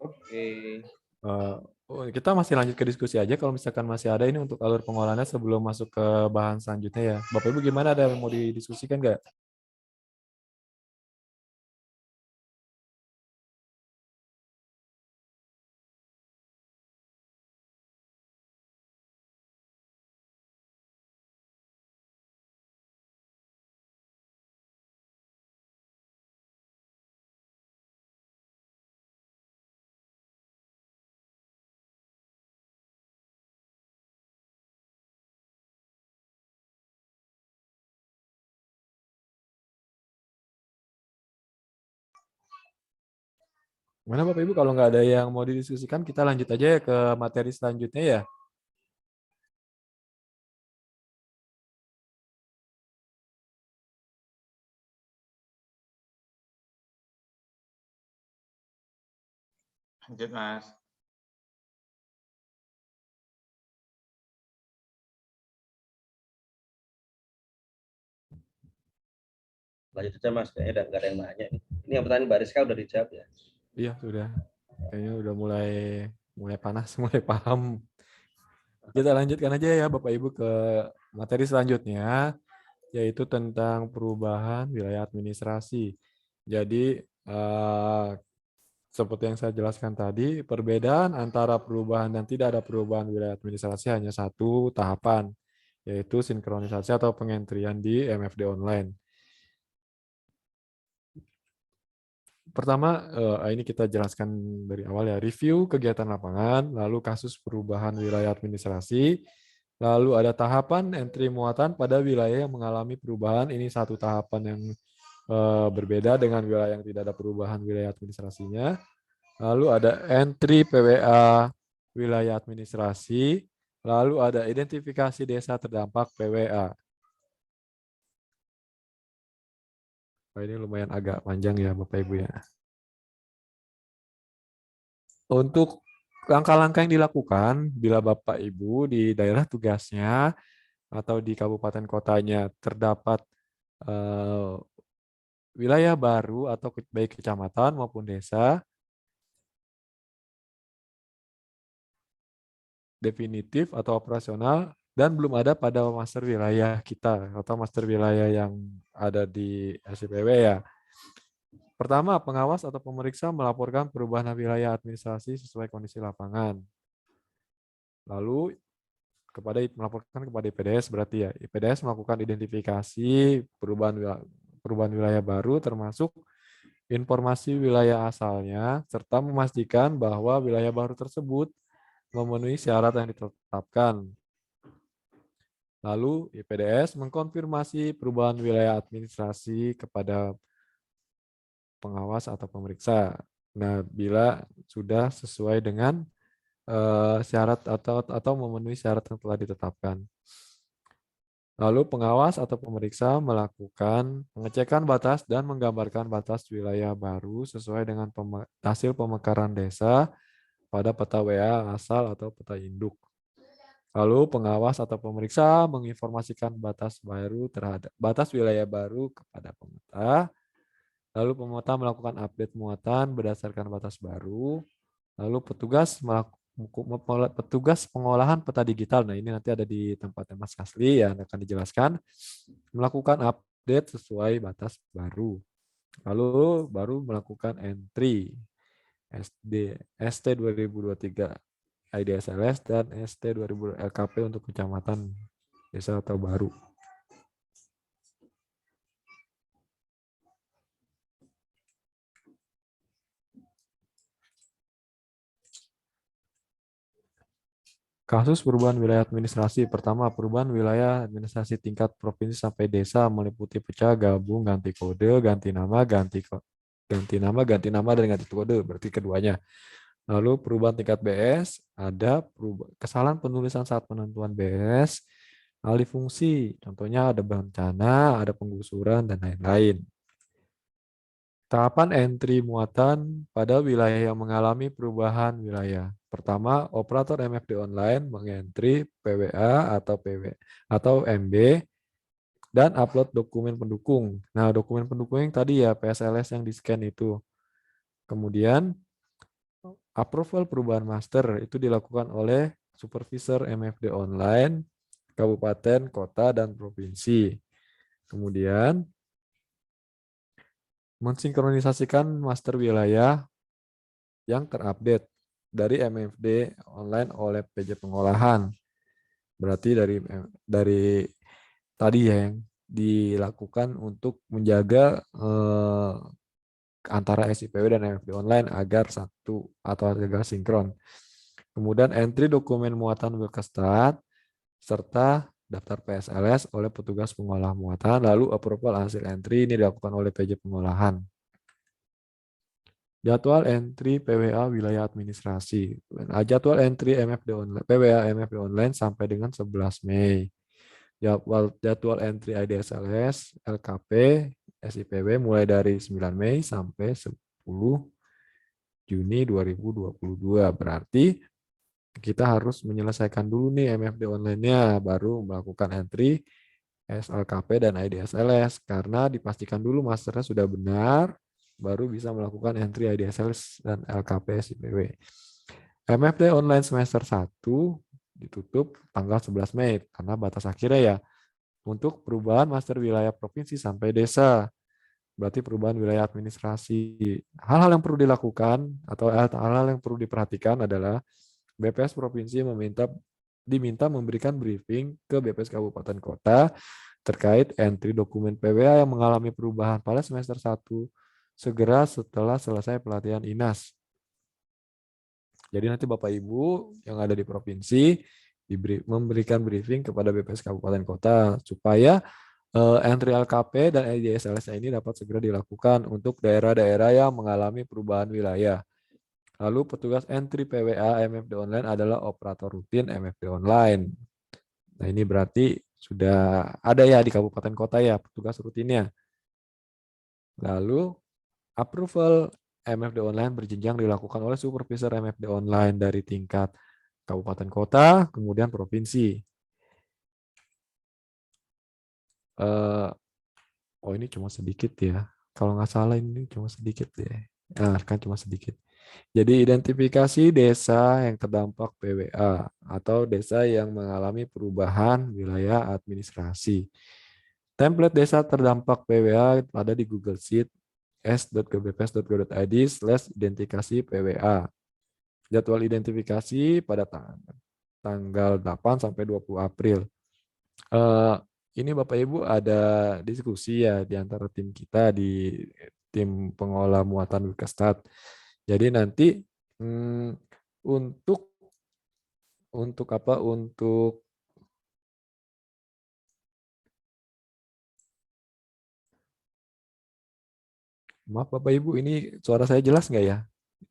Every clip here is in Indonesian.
Oke. Kita masih lanjut ke diskusi aja kalau misalkan masih ada ini untuk alur pengolahannya sebelum masuk ke bahan selanjutnya ya. Bapak Ibu gimana, ada yang mau didiskusikan nggak? Mana Bapak Ibu, kalau nggak ada yang mau didiskusikan, kita lanjut aja ya ke materi selanjutnya ya. Lanjut, Mas. Lanjut aja Mas, kayaknya nggak ada yang nanya. Ini yang pertanyaan Mbak Rizka udah dijawab ya? Iya sudah, kayaknya udah mulai panas, mulai paham. Kita lanjutkan aja ya Bapak Ibu ke materi selanjutnya, yaitu tentang perubahan wilayah administrasi. Jadi seperti yang saya jelaskan tadi, perbedaan antara perubahan dan tidak ada perubahan wilayah administrasi hanya satu tahapan, yaitu sinkronisasi atau pengentrian di MFD online. Pertama, ini kita jelaskan dari awal ya, review kegiatan lapangan, lalu kasus perubahan wilayah administrasi, lalu ada tahapan entry muatan pada wilayah yang mengalami perubahan. Ini satu tahapan yang berbeda dengan wilayah yang tidak ada perubahan wilayah administrasinya. Lalu ada entry PWA wilayah administrasi, lalu ada identifikasi desa terdampak PWA. Ini lumayan agak panjang ya Bapak Ibu ya. Untuk langkah-langkah yang dilakukan bila Bapak Ibu di daerah tugasnya atau di kabupaten kotanya terdapat wilayah baru atau baik kecamatan maupun desa definitif atau operasional dan belum ada pada master wilayah kita atau master wilayah yang ada di SIPW ya. Pertama, pengawas atau pemeriksa melaporkan perubahan wilayah administrasi sesuai kondisi lapangan. Lalu melaporkan kepada IPDS, berarti ya IPDS melakukan identifikasi perubahan wilayah baru termasuk informasi wilayah asalnya serta memastikan bahwa wilayah baru tersebut memenuhi syarat yang ditetapkan. Lalu IPDS mengkonfirmasi perubahan wilayah administrasi kepada pengawas atau pemeriksa. Nah, bila sudah sesuai dengan syarat atau memenuhi syarat yang telah ditetapkan. Lalu pengawas atau pemeriksa melakukan pengecekan batas dan menggambarkan batas wilayah baru sesuai dengan hasil pemekaran desa pada peta WA asal atau peta induk. Lalu pengawas atau pemeriksa menginformasikan batas wilayah baru kepada pemeta. Lalu pemeta melakukan update muatan berdasarkan batas baru. Lalu petugas pengolahan peta digital. Nah, ini nanti ada di tempatnya Mas Kasli yang akan dijelaskan. Melakukan update sesuai batas baru. Lalu baru melakukan entry ST 2023 IDSLS dan ST 2000 LKP untuk kecamatan, desa atau baru. Kasus perubahan wilayah administrasi. Pertama, perubahan wilayah administrasi tingkat provinsi sampai desa meliputi pecah, gabung, ganti kode, ganti nama, ganti nama dan ganti kode, berarti keduanya. Lalu perubahan tingkat BS, ada kesalahan penulisan saat penentuan BS, alih fungsi, contohnya ada bencana, ada penggusuran, dan lain-lain. Tahapan entry muatan pada wilayah yang mengalami perubahan wilayah. Pertama, operator MFD online mengentry PWA atau PW atau MB dan upload dokumen pendukung. Nah, dokumen pendukung yang tadi ya PSLS yang di-scan itu. Kemudian approval perubahan master itu dilakukan oleh supervisor MFD online, kabupaten, kota, dan provinsi. Kemudian mensinkronisasikan master wilayah yang terupdate dari MFD online oleh PJ Pengolahan. Berarti dari tadi ya yang dilakukan untuk menjaga antara SIPW dan MFD online agar satu atau agar sinkron. Kemudian entry dokumen muatan Wilkestat serta daftar PSLS oleh petugas pengolah muatan, lalu approval hasil entry ini dilakukan oleh PJ Pengolahan. Jadwal entry PWA wilayah administrasi. Jadwal entry MFD online, PWA MFD online sampai dengan 11 Mei. Jadwal entry IDSLS, LKP, SIPW mulai dari 9 Mei sampai 10 Juni 2022. Berarti kita harus menyelesaikan dulu nih MFD online-nya, baru melakukan entry SLKP dan IDSLS. Karena dipastikan dulu masternya sudah benar, baru bisa melakukan entry IDSLS dan LKP SIPW. MFD online semester 1 ditutup tanggal 11 Mei karena batas akhirnya ya untuk perubahan master wilayah provinsi sampai desa. Berarti perubahan wilayah administrasi. Hal-hal yang perlu dilakukan atau hal-hal yang perlu diperhatikan adalah BPS provinsi diminta memberikan briefing ke BPS kabupaten kota terkait entry dokumen PWA yang mengalami perubahan pada semester 1 segera setelah selesai pelatihan INAS. Jadi nanti Bapak Ibu yang ada di provinsi memberikan briefing kepada BPS kabupaten kota supaya entry LKP dan IDSLS ini dapat segera dilakukan untuk daerah-daerah yang mengalami perubahan wilayah. Lalu petugas entry PWA MFD online adalah operator rutin MFD online. Nah ini berarti sudah ada ya di kabupaten kota ya petugas rutinnya. Lalu approval MFD online berjenjang dilakukan oleh supervisor MFD online dari tingkat kabupaten kota, kemudian provinsi. Oh ini cuma sedikit ya. Kalau nggak salah ini cuma sedikit deh. Nah, kan cuma sedikit. Jadi identifikasi desa yang terdampak PWA atau desa yang mengalami perubahan wilayah administrasi. Template desa terdampak PWA ada di Google Sheet s.gbps.go.id/identifikasi PWA. Jadwal identifikasi pada tanggal 8 sampai 20 April. Ini Bapak Ibu ada diskusi ya di antara tim kita di tim pengolah muatan Wilkestat. Jadi nanti untuk apa? Untuk maaf Bapak Ibu, ini suara saya jelas nggak ya?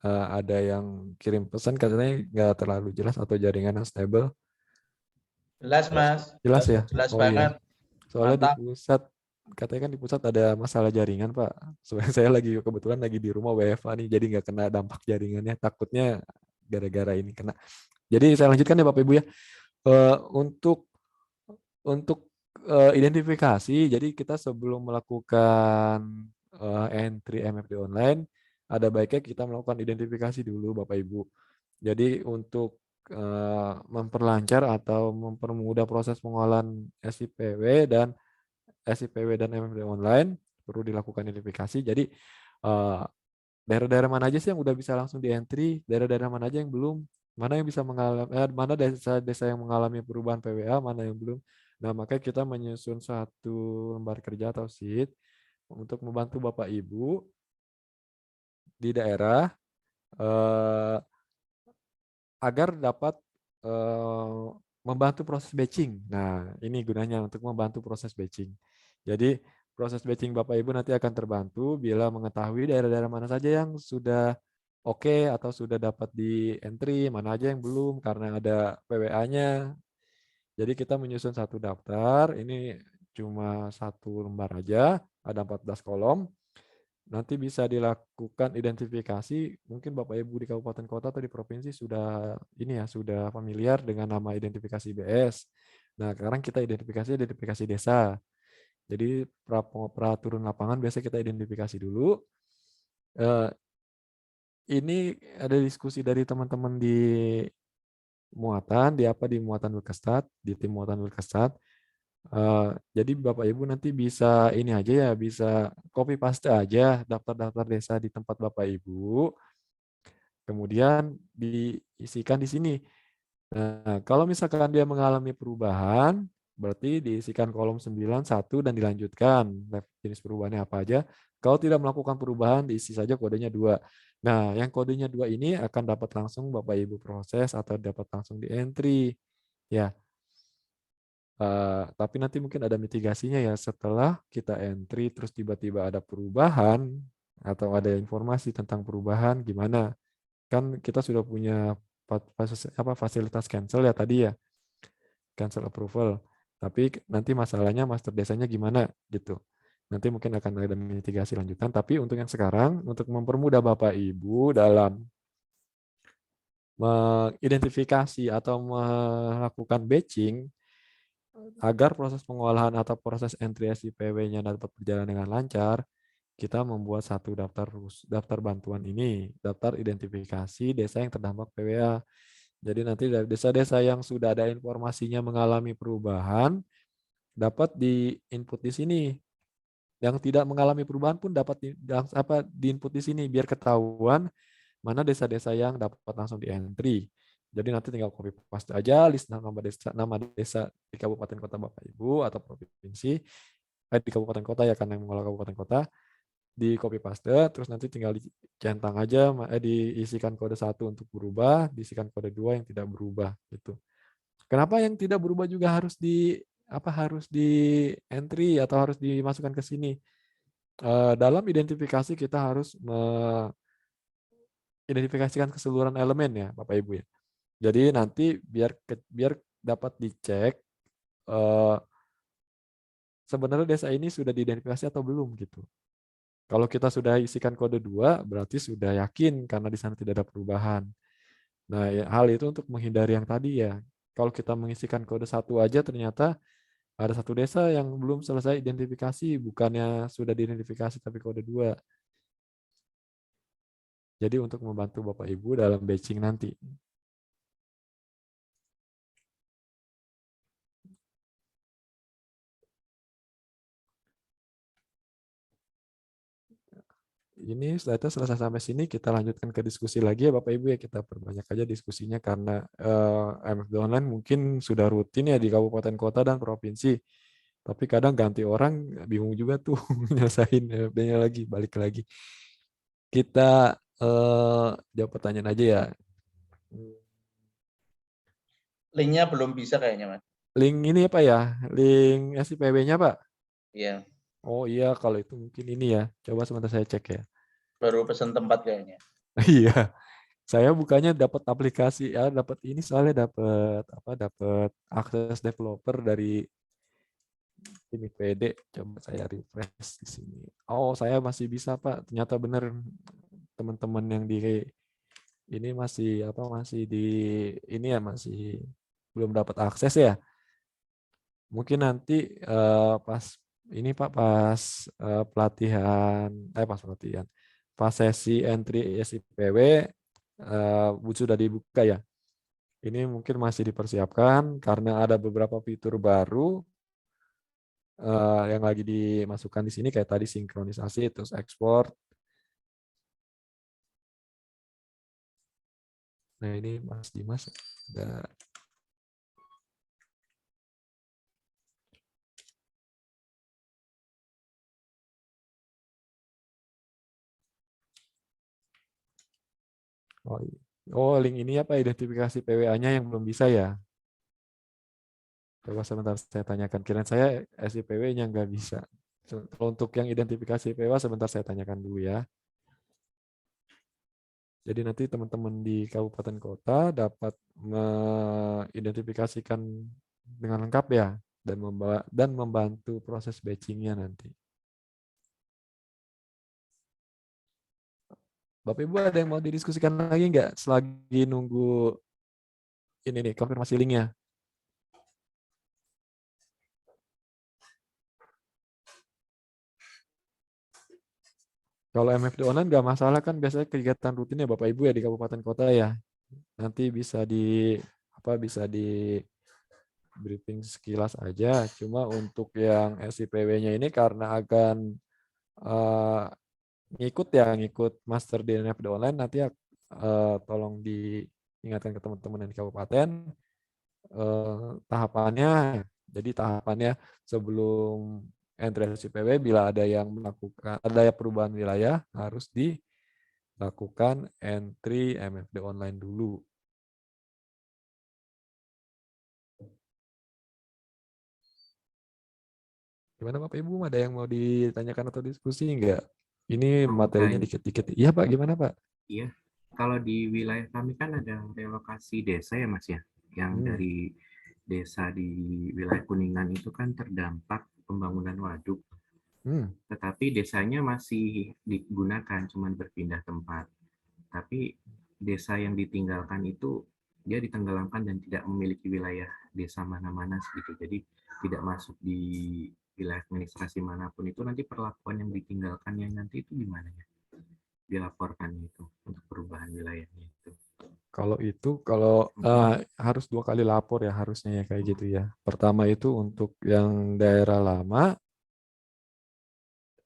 Ada yang kirim pesan katanya nggak terlalu jelas atau jaringan unstable. Jelas, Mas. Jelas ya? Jelas Oh iya. banget. Soalnya di Mantap. pusat, katanya kan di pusat ada masalah jaringan Pak. Soalnya saya kebetulan lagi di rumah WFA nih, jadi nggak kena dampak jaringannya. Takutnya gara-gara ini kena. Jadi saya lanjutkan ya Bapak Ibu ya. Untuk identifikasi, jadi kita sebelum melakukan entry MFD online, ada baiknya kita melakukan identifikasi dulu Bapak Ibu. Jadi untuk memperlancar atau mempermudah proses pengolahan SIPW dan MFD online perlu dilakukan identifikasi. Jadi daerah-daerah mana aja sih yang udah bisa langsung di entry, daerah-daerah mana aja yang belum, mana yang bisa mengalami, mana desa-desa yang mengalami perubahan PWA, mana yang belum. Nah, makanya kita menyusun satu lembar kerja atau sheet untuk membantu Bapak Ibu di daerah agar dapat membantu proses batching. Nah, ini gunanya untuk membantu proses batching. Jadi, proses batching Bapak Ibu nanti akan terbantu bila mengetahui daerah-daerah mana saja yang sudah oke atau sudah dapat di entry, mana aja yang belum karena ada PWA-nya. Jadi kita menyusun satu daftar, ini cuma satu lembar aja, ada 14 kolom. Nanti bisa dilakukan identifikasi, mungkin Bapak Ibu di kabupaten kota atau di provinsi sudah sudah familiar dengan nama identifikasi BS. Nah, sekarang kita identifikasi desa. Jadi peraturan lapangan biasa kita identifikasi dulu. ini ada diskusi dari teman-teman di muatan, di muatan Wilkestat, di tim muatan Wilkestat. Jadi Bapak Ibu nanti bisa ini aja ya, bisa copy paste aja daftar-daftar desa di tempat Bapak Ibu, kemudian diisikan di sini. Nah, kalau misalkan dia mengalami perubahan, berarti diisikan kolom 9 1 dan dilanjutkan jenis perubahannya apa aja. Kalau tidak melakukan perubahan, diisi saja kodenya 2. Nah, yang kodenya 2 ini akan dapat langsung Bapak Ibu proses atau dapat langsung di entry. Ya, tapi nanti mungkin ada mitigasinya ya, setelah kita entry terus tiba-tiba ada perubahan atau ada informasi tentang perubahan gimana? Kan kita sudah punya fasilitas cancel ya tadi ya, cancel approval. Tapi nanti masalahnya master desanya gimana gitu. Nanti mungkin akan ada mitigasi lanjutan, tapi untuk yang sekarang untuk mempermudah Bapak Ibu dalam mengidentifikasi atau melakukan batching agar proses pengolahan atau proses entry SIPW-nya dapat berjalan dengan lancar, kita membuat satu daftar bantuan ini, daftar identifikasi desa yang terdampak PWA. Jadi nanti dari desa-desa yang sudah ada informasinya mengalami perubahan dapat di-input di sini. Yang tidak mengalami perubahan pun dapat di-input di sini biar ketahuan mana desa-desa yang dapat langsung di-entry. Jadi nanti tinggal copy paste aja list nama desa di kabupaten kota Bapak Ibu atau provinsi, di kabupaten kota ya karena yang mengelola kabupaten kota, di copy paste terus nanti tinggal dicentang aja, diisikan kode 1 untuk berubah, diisikan kode 2 yang tidak berubah gitu. Kenapa yang tidak berubah juga harus harus di entry atau harus dimasukkan ke sini? Dalam identifikasi kita harus mengidentifikasikan keseluruhan elemen ya Bapak Ibu ya. Jadi nanti biar dapat dicek sebenarnya desa ini sudah diidentifikasi atau belum gitu. Kalau kita sudah isikan kode 2 berarti sudah yakin karena di sana tidak ada perubahan. Nah, hal itu untuk menghindari yang tadi ya. Kalau kita mengisikan kode 1 aja ternyata ada satu desa yang belum selesai identifikasi, bukannya sudah diidentifikasi tapi kode 2. Jadi untuk membantu Bapak Ibu dalam batching nanti. Ini slide selesai sampai sini, kita lanjutkan ke diskusi lagi ya Bapak Ibu ya, kita perbanyak aja diskusinya karena MFD online mungkin sudah rutin ya di kabupaten kota dan provinsi. Tapi kadang ganti orang bingung juga tuh nyelesain MFD-nya lagi, balik lagi. Kita jawab pertanyaan aja ya. Linknya belum bisa kayaknya, Mas. Link ini apa ya? Link SIPW-nya Pak? Iya, Oh iya, kalau itu mungkin ini ya. Coba sebentar saya cek ya. baru pesan tempat kayaknya. Iya, saya bukanya dapat aplikasi ya, dapat ini soalnya dapat akses developer dari tim IPD. Coba saya refresh di sini. Oh, saya masih bisa Pak. Ternyata benar teman-teman yang di ini masih di ini ya masih belum dapat akses ya. Mungkin nanti pas ini Pak pas sesi entry SIPW sudah dibuka ya. Ini mungkin masih dipersiapkan karena ada beberapa fitur baru yang lagi dimasukkan di sini kayak tadi sinkronisasi terus ekspor. Nah ini Mas Dimas ada. Link ini apa identifikasi PWA-nya yang belum bisa ya? Coba sebentar saya tanyakan. Kirain saya SIPW-nya nggak bisa. Kalau untuk yang identifikasi PWA sebentar saya tanyakan dulu ya. Jadi nanti teman-teman di kabupaten kota dapat mengidentifikasikan dengan lengkap ya dan membantu proses batching-nya nanti. Bapak Ibu ada yang mau didiskusikan lagi nggak selagi nunggu ini nih konfirmasi linknya? Kalau MFD online nggak masalah kan biasanya kegiatan rutinnya Bapak Ibu ya di kabupaten kota ya. Nanti bisa di briefing sekilas aja. Cuma untuk yang SIPW-nya ini karena akan eh, ngikut master di MFD online nanti tolong diingatkan ke teman-teman yang di kabupaten tahapannya. Jadi tahapannya sebelum entry SIPW bila ada yang melakukan ada perubahan wilayah harus dilakukan entry MFD online dulu. Gimana Bapak Ibu, ada yang mau ditanyakan atau diskusi enggak? Ini materinya dikit-dikit. Iya Pak, gimana Pak? Iya, kalau di wilayah kami kan ada relokasi desa ya Mas ya, yang dari desa di wilayah Kuningan itu kan terdampak pembangunan waduk, tetapi desanya masih digunakan, cuman berpindah tempat. Tapi desa yang ditinggalkan itu dia ditenggelamkan dan tidak memiliki wilayah desa mana-mana gitu. Jadi tidak masuk di wilayah administrasi manapun itu nanti perlakuan yang ditinggalkannya nanti itu gimana ya? Dilaporkan itu untuk perubahan wilayahnya itu. Kalau harus 2 kali lapor ya harusnya ya kayak gitu ya. Pertama itu untuk yang daerah lama,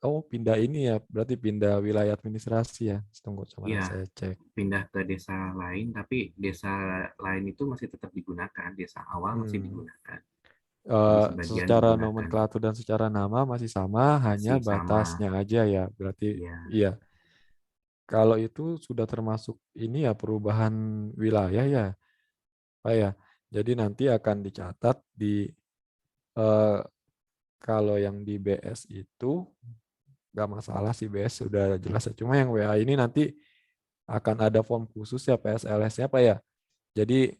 pindah ini ya, berarti pindah wilayah administrasi ya. Tunggu coba Iya, saya cek. pindah ke desa lain, tapi desa lain itu masih tetap digunakan, desa awal masih digunakan. Jadi sebagian Secara digunakan, nomenklatur dan secara nama masih sama, hanya masih sama. batasnya aja ya. Berarti Iya, iya. Kalau itu sudah termasuk ini ya perubahan wilayah ya, Pak ya. Jadi nanti akan dicatat eh, kalau yang di BS itu nggak masalah sih, BS sudah jelas ya. Cuma yang WA ini nanti akan ada form khusus ya PSLS-nya Pak ya. Jadi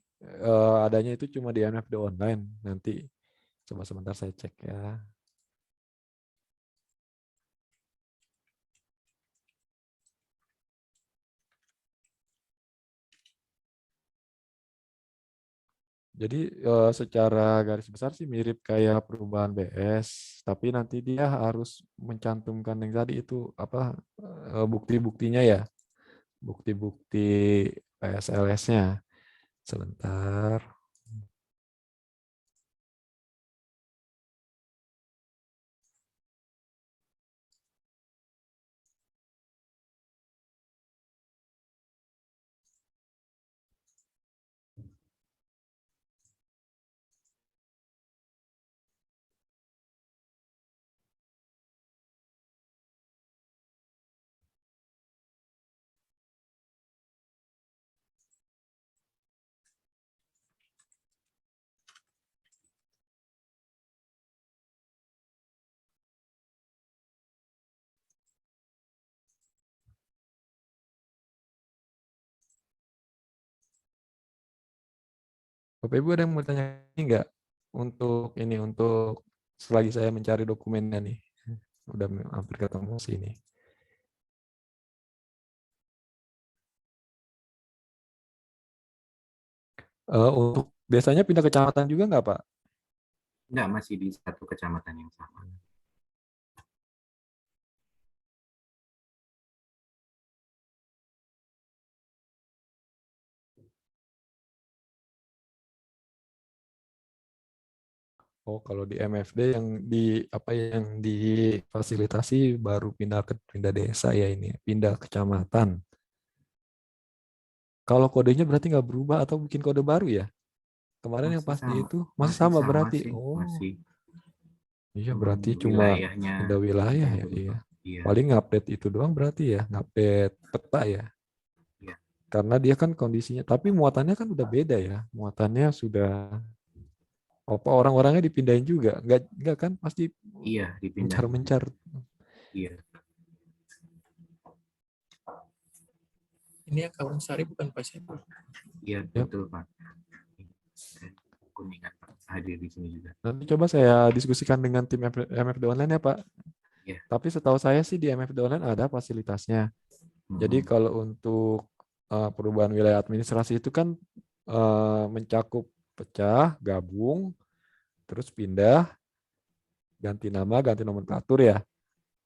adanya itu cuma di MFD online. Nanti coba sebentar saya cek ya. Jadi secara garis besar sih mirip kayak perubahan BS, tapi nanti dia harus mencantumkan yang tadi itu apa bukti-buktinya ya, bukti-bukti PSLS-nya. Sebentar. Bapak Ibu ada yang mau tanya enggak untuk selagi saya mencari dokumennya nih. Udah hampir ketemu sini. Untuk desanya pindah kecamatan juga nggak Pak? enggak, masih di satu kecamatan yang sama. Oh, kalau di MFD yang difasilitasi baru pindah desa ya ini, pindah kecamatan. Kalau kodenya berarti nggak berubah atau bikin kode baru ya? Kemarin yang Masih pas di sama, itu masih sama berarti. sih, Oh, masih. iya Cuman berarti cuma wilayahnya pindah wilayah yang ya. Iya. berubah. Iya, Paling ngupdate itu doang berarti ya, ngupdate peta ya. iya. Karena dia kan kondisinya, tapi muatannya kan udah beda ya. Muatannya sudah apa orang-orangnya dipindahin juga? Enggak kan pasti Iya, dipindahin. mencar-mencar. Iya. Ini Kawung Sari bukan Pak Syekh? Iya, Yap. betul Pak. Kuningan hadir di sini juga. Nanti coba saya diskusikan dengan tim MFD Online ya Pak. Iya. Tapi setahu saya sih di MFD Online ada fasilitasnya. Jadi kalau untuk perubahan wilayah administrasi itu kan mencakup pecah, gabung, terus pindah, ganti nama, ganti nomenklatur ya.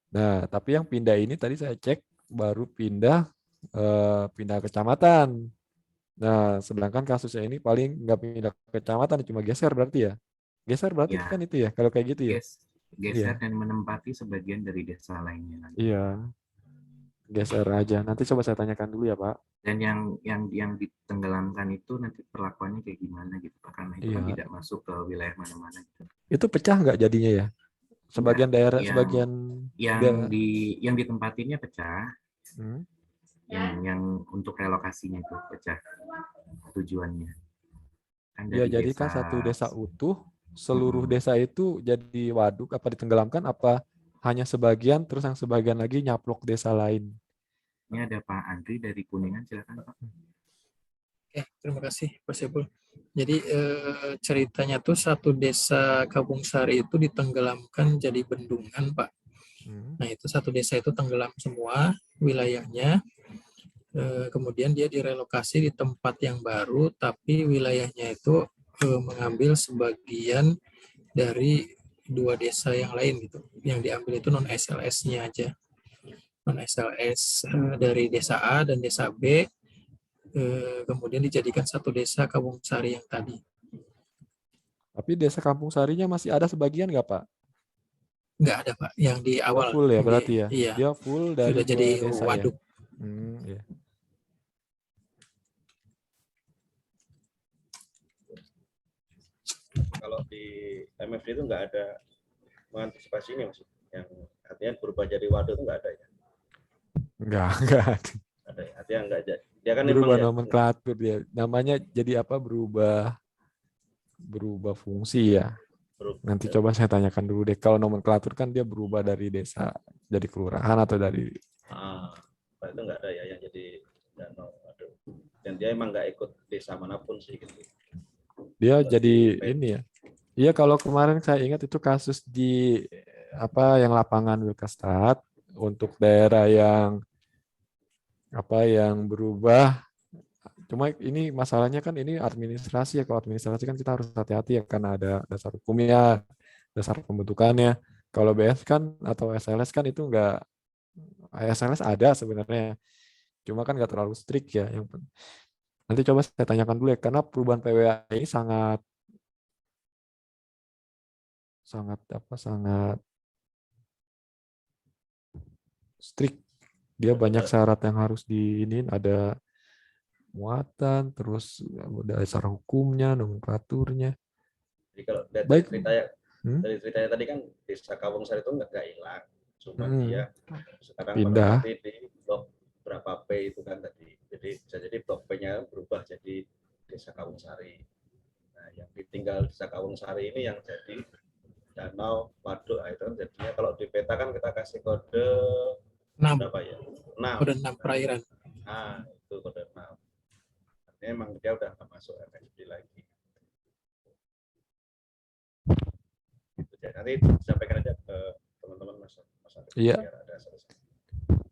Nah, tapi yang pindah ini tadi saya cek baru pindah kecamatan. Nah, sedangkan kasusnya ini paling nggak pindah kecamatan, cuma geser berarti ya. Geser berarti Ya, kan itu ya, kalau kayak gitu ya. geser Iya, dan menempati sebagian dari desa lainnya lagi. iya, geser aja. Nanti coba saya tanyakan dulu ya, Pak. Dan yang ditenggelamkan itu nanti perlakuannya kayak gimana gitu Pak? Karena itu kan Iya, tidak masuk ke wilayah mana-mana gitu. itu pecah nggak jadinya ya? Enggak, Sebagian daerah, yang sebagian yang ditempatinnya pecah, hmm, yang untuk relokasinya itu pecah tujuannya. Kan ya dari jadi kan desa, satu desa utuh, seluruh desa itu jadi waduk apa ditenggelamkan apa hanya sebagian, terus yang sebagian lagi nyaplok desa lain. ini ada Pak Andri dari Kuningan, silakan Pak. Oke, terima kasih Pak Sepul. Jadi ceritanya tuh satu desa Kampung Sari itu ditenggelamkan jadi bendungan, Pak. Nah, itu satu desa itu tenggelam semua wilayahnya. Kemudian dia direlokasi di tempat yang baru, tapi wilayahnya itu mengambil sebagian dari dua desa yang lain gitu. Yang diambil itu non SLS-nya aja. Non SLS dari desa A dan desa B. Kemudian dijadikan satu desa Kampung Sari yang tadi. Tapi desa Kampung Sarinya masih ada sebagian nggak, Pak? Nggak ada Pak, yang di Dia awal. full ya berarti ya? Iya, Dia full dari sudah jadi dua desa waduk. ya? Iya. Kalau di MFD itu nggak ada mengantisipasi ini Mas. Yang artinya berubah jadi waduk itu nggak ada ya? Enggak ada. Ada ya? Artinya nggak jadi. Dia kan Berubah memang nomenklatur dia. Namanya jadi apa? Berubah fungsi ya. Nanti coba saya tanyakan dulu deh. Kalau nomenklatur kan dia berubah dari desa jadi kelurahan atau dari itu nggak ada ya yang jadi danau. Dan dia emang nggak ikut desa manapun sih gitu. dia jadi ini ya. Iya, kalau kemarin saya ingat itu kasus di apa yang lapangan Wilkestad untuk daerah yang berubah. Cuma ini masalahnya kan ini administrasi ya. Kalau administrasi kan kita harus hati-hati ya karena ada dasar hukumnya, dasar pembentukannya. Kalau BS kan atau SLS kan itu enggak, SLS ada sebenarnya. Cuma kan nggak terlalu strict ya. Nanti coba saya tanyakan dulu ya karena perubahan PWA ini sangat strict. Dia banyak syarat yang harus diinin, ada muatan, terus dasar hukumnya, nomenklaturnya. Jadi kalau dari ceritanya tadi kan desa Kampung Sari itu nggak hilang, cuma dia sekarang pindah menempati di blok berapa P itu kan tadi. Jadi bisa jadi blok P-nya berubah jadi desa Kampung Sari. Nah, yang ditinggal desa Kampung Sari ini yang jadi danau waduk, itu kan jadinya kalau di peta kan kita kasih kode 6. Berapa ya? 6. Kode 6 perairan. Nah, itu kode 6. Artinya memang dia udah nggak masuk MSD lagi. Nanti sampaikan aja ke teman-teman Mas. Iya.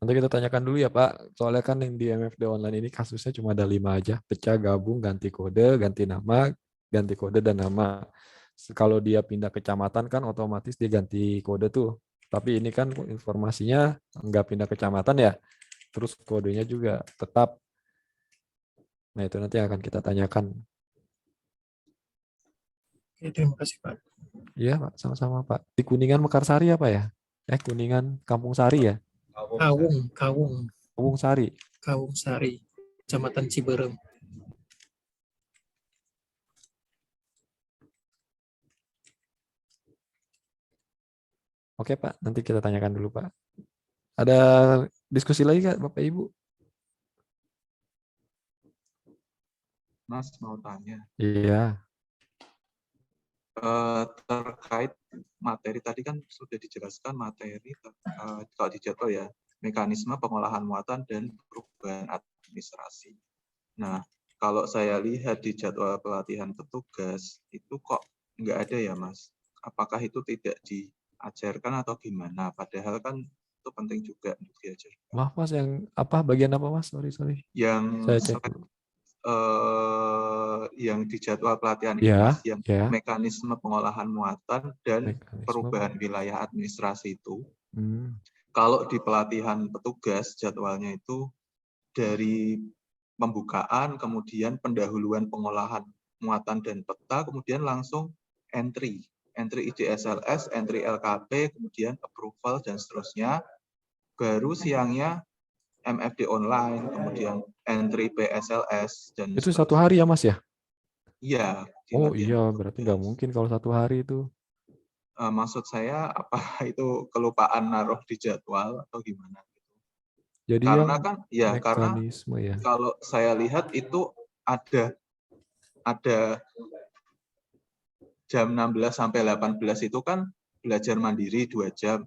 Nanti kita tanyakan dulu ya Pak. Soalnya kan yang di MFD online ini kasusnya cuma ada 5 aja. Pecah, gabung, ganti kode, ganti nama, ganti kode dan nama. Kalau dia pindah kecamatan kan otomatis dia ganti kode tuh. Tapi ini kan informasinya nggak pindah kecamatan ya. Terus kodenya juga tetap. Nah itu nanti akan kita tanyakan. Oke, terima kasih Pak. Iya Pak, sama-sama Pak. Di Kuningan Mekarsari apa ya? Kuningan Kampung Sari ya? Kawung Sari. Kawung Sari, Kecamatan Ciberem. Oke Pak, nanti kita tanyakan dulu Pak. Ada diskusi lagi nggak Bapak Ibu? Mas mau tanya. Iya. Terkait materi tadi kan sudah dijelaskan materi kalau di jadwal ya, mekanisme pengolahan muatan dan perubahan administrasi. Nah, kalau saya lihat di jadwal pelatihan petugas itu kok nggak ada ya Mas? Apakah itu tidak diajarkan atau gimana? Padahal kan itu penting juga untuk diajarkan. Maaf Mas, yang apa bagian apa Mas? Sorry. Yang saya cek. Yang di jadwal pelatihan ini Mas, yang mekanisme pengolahan muatan dan perubahan wilayah administrasi itu. Kalau di pelatihan petugas jadwalnya itu dari pembukaan, kemudian pendahuluan pengolahan muatan dan peta, kemudian langsung entry IDSLS, entry LKP, kemudian approval dan seterusnya. Baru siangnya MFD online, kemudian entry PSLS dan Itu 1 seterusnya. hari ya Mas ya? Iya. Oh iya, berarti nggak mungkin kalau 1 hari itu. Maksud saya apa itu kelupaan naruh di jadwal atau gimana? Jadi Karena yang kan ya karena mekanisme ya. kalau saya lihat itu ada jam 16 sampai 18 itu kan belajar mandiri 2 jam.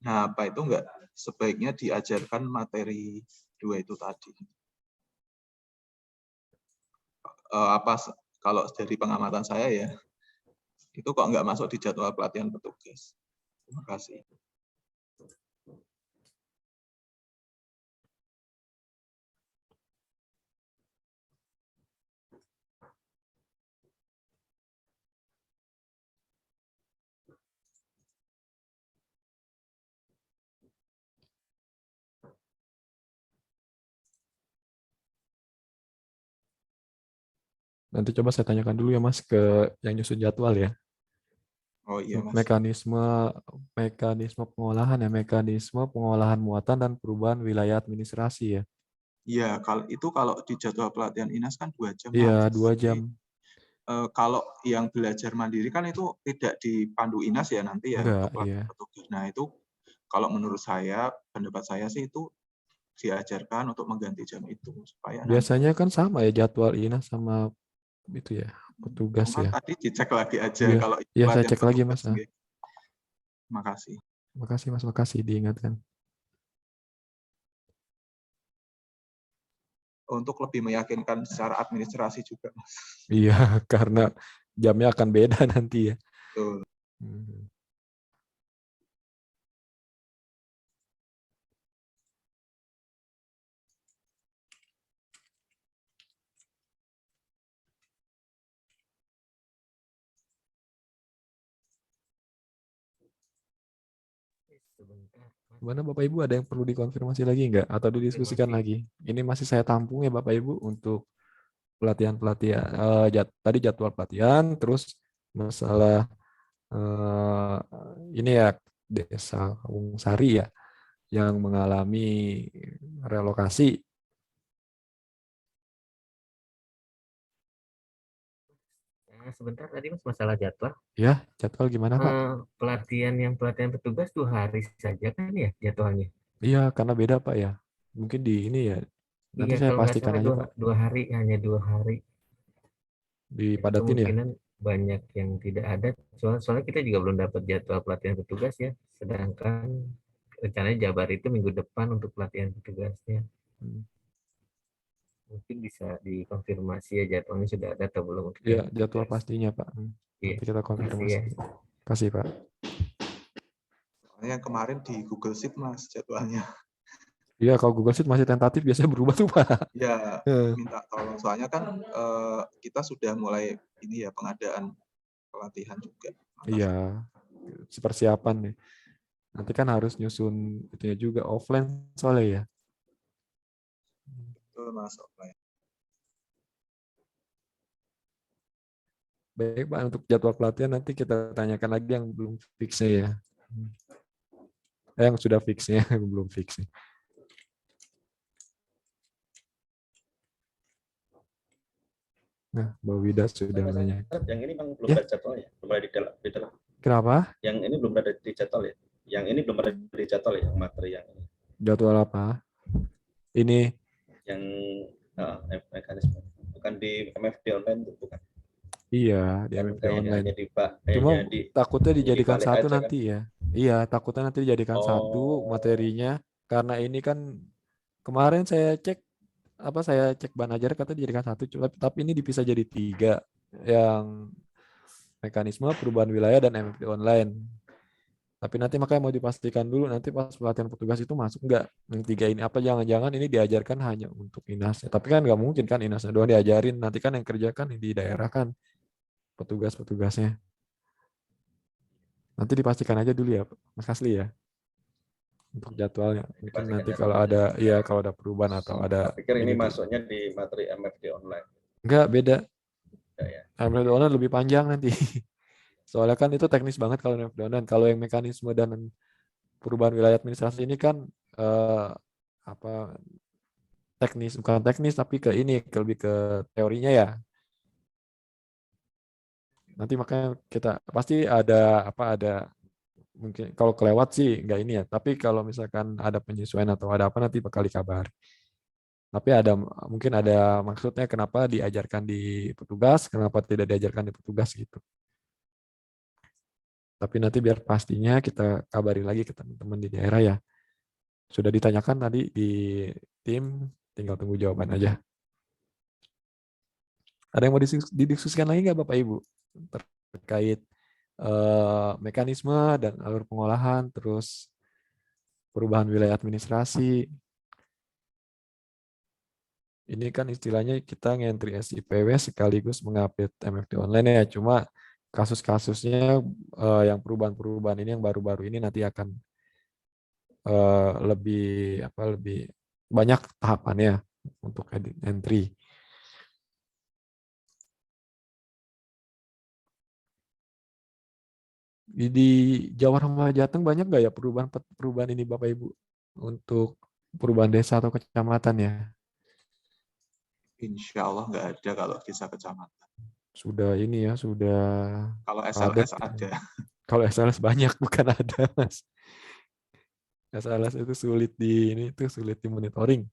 Nah, apa itu enggak sebaiknya diajarkan materi 2 itu tadi? Kalau dari pengamatan saya ya, itu kok enggak masuk di jadwal pelatihan petugas. Terima kasih. Nanti coba saya tanyakan dulu ya Mas ke yang nyusun jadwal ya. Oh iya Mas. Mekanisme pengolahan ya, mekanisme pengolahan muatan dan perubahan wilayah administrasi ya. Iya, kalau di jadwal pelatihan INAS kan 2 jam. Iya, Mas. 2 jam. Kalau yang belajar mandiri kan itu tidak dipandu INAS ya nanti ya Enggak, untuk pelatihan iya. petugas. Nah itu kalau menurut saya, pendapat saya sih itu diajarkan untuk mengganti jam itu supaya Biasanya kan sama ya jadwal INAS sama itu ya, petugas ya. tadi dicek lagi aja Iya, kalau iya saya pelatihan cek lagi Mas. petugas. Terima kasih. Makasih Mas, makasih diingatkan. Untuk lebih meyakinkan secara administrasi juga, Mas. Iya, karena jamnya akan beda nanti ya. Betul. Gimana Bapak Ibu, ada yang perlu dikonfirmasi lagi nggak? Atau didiskusikan lagi? Ini masih saya tampung ya Bapak Ibu untuk pelatihan-pelatihan. Tadi jadwal pelatihan, terus masalah ini ya Desa Kawung Sari ya, yang mengalami relokasi. Sebentar tadi Mas masalah jadwal. Ya, jadwal gimana Pak? Pelatihan petugas 2 hari saja kan ya jadwalnya? Iya, karena beda Pak ya. Mungkin di ini ya. Nanti Iya, saya kalau nggak pastikan salah aja Pak. 2 hari, hanya 2 hari. Jadi Dipadatin ya. kemungkinan banyak yang tidak ada. Soalnya kita juga belum dapat jadwal pelatihan petugas ya. Sedangkan rencananya Jabar itu minggu depan untuk pelatihan petugasnya. Mungkin bisa dikonfirmasi ya jadwalnya sudah ada atau belum. Iya, jadwal pastinya Pak. Nanti kita konfirmasi. Ya. Kasih Pak. Yang kemarin di Google Sheet Mas jadwalnya. Iya, kalau Google Sheet masih tentatif biasanya berubah tuh Pak. Ya, minta tolong. Soalnya kan kita sudah mulai ini ya pengadaan pelatihan juga. Iya, persiapan nih. Nanti kan harus nyusun itunya juga offline soalnya ya. Betul Mas, offline. Baik Pak, untuk jadwal pelatihan nanti kita tanyakan lagi yang belum fixnya ya. Yang sudah fixnya, belum fix nih. Nah, Mbak Wida sudah menanya. Yang ini memang belum ada jadwal ya? Belum ada di dalam. Kenapa? Yang ini belum ada di jadwal ya? Yang ini belum ada di jadwal ya, materi yang ini. Jadwal apa? Ini. Yang mekanisme. Bukan di MFD online, bukan? Iya, di MFD online. Cuma takutnya dijadikan satu nanti ya. Iya, takutnya nanti dijadikan satu materinya. Karena ini kan kemarin saya cek ban ajar kata dijadikan satu, tapi ini dipisah jadi 3 yang mekanisme perubahan wilayah dan MFD online. Tapi nanti makanya mau dipastikan dulu nanti pas pelatihan petugas itu masuk nggak yang 3 ini, apa jangan-jangan ini diajarkan hanya untuk INAS. Tapi kan nggak mungkin kan INASnya doang diajarin, nanti kan yang kerjakan di daerah kan petugas-petugasnya. Nanti dipastikan aja dulu ya Mas Kasli ya. untuk jadwalnya. Mungkin Pastikan nanti jadwal kalau aja. ada, ya kalau ada perubahan atau ada Saya pikir ini ini masuknya di materi MFD online. enggak beda. Ya. MFD online lebih panjang nanti. Soalnya kan itu teknis banget kalau MFD online. Kalau yang mekanisme dan perubahan wilayah administrasi ini kan apa teknis, bukan teknis tapi ke ini lebih ke teorinya ya. Nanti makanya kita pasti ada mungkin kalau kelewat sih enggak ini ya. Tapi kalau misalkan ada penyesuaian atau ada apa nanti bakal dikabar. Tapi mungkin ada maksudnya kenapa diajarkan di petugas, kenapa tidak diajarkan di petugas gitu. Tapi nanti biar pastinya kita kabari lagi ke teman-teman di daerah ya. Sudah ditanyakan tadi di tim, tinggal tunggu jawaban aja. Ada yang mau didiskusikan lagi nggak Bapak Ibu? Terkait mekanisme dan alur pengolahan, terus perubahan wilayah administrasi. Ini kan istilahnya kita ngentri SIPW sekaligus mengupdate MFD online ya. Cuma kasus-kasusnya yang perubahan-perubahan ini yang baru-baru ini nanti akan lebih banyak tahapannya untuk entry. Di Jawa sama Jateng banyak nggak ya perubahan ini Bapak Ibu untuk perubahan desa atau kecamatan ya? Insya Allah nggak ada kalau desa kecamatan. Sudah ini ya, sudah Kalau padat. SLS ada. Kalau SLS banyak bukan ada Mas. SLS itu sulit di monitoring.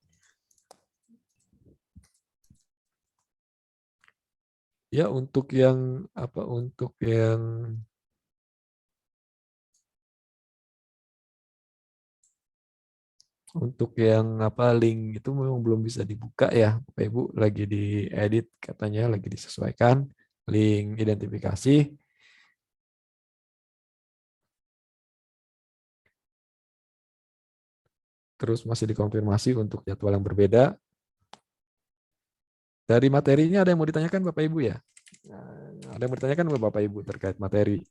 Ya untuk yang link itu memang belum bisa dibuka ya, Bapak Ibu lagi diedit katanya lagi disesuaikan link identifikasi. Terus masih dikonfirmasi untuk jadwal yang berbeda. Dari materinya ada yang mau ditanyakan Bapak Ibu ya? Ada yang mau ditanyakan Bapak Ibu terkait materi?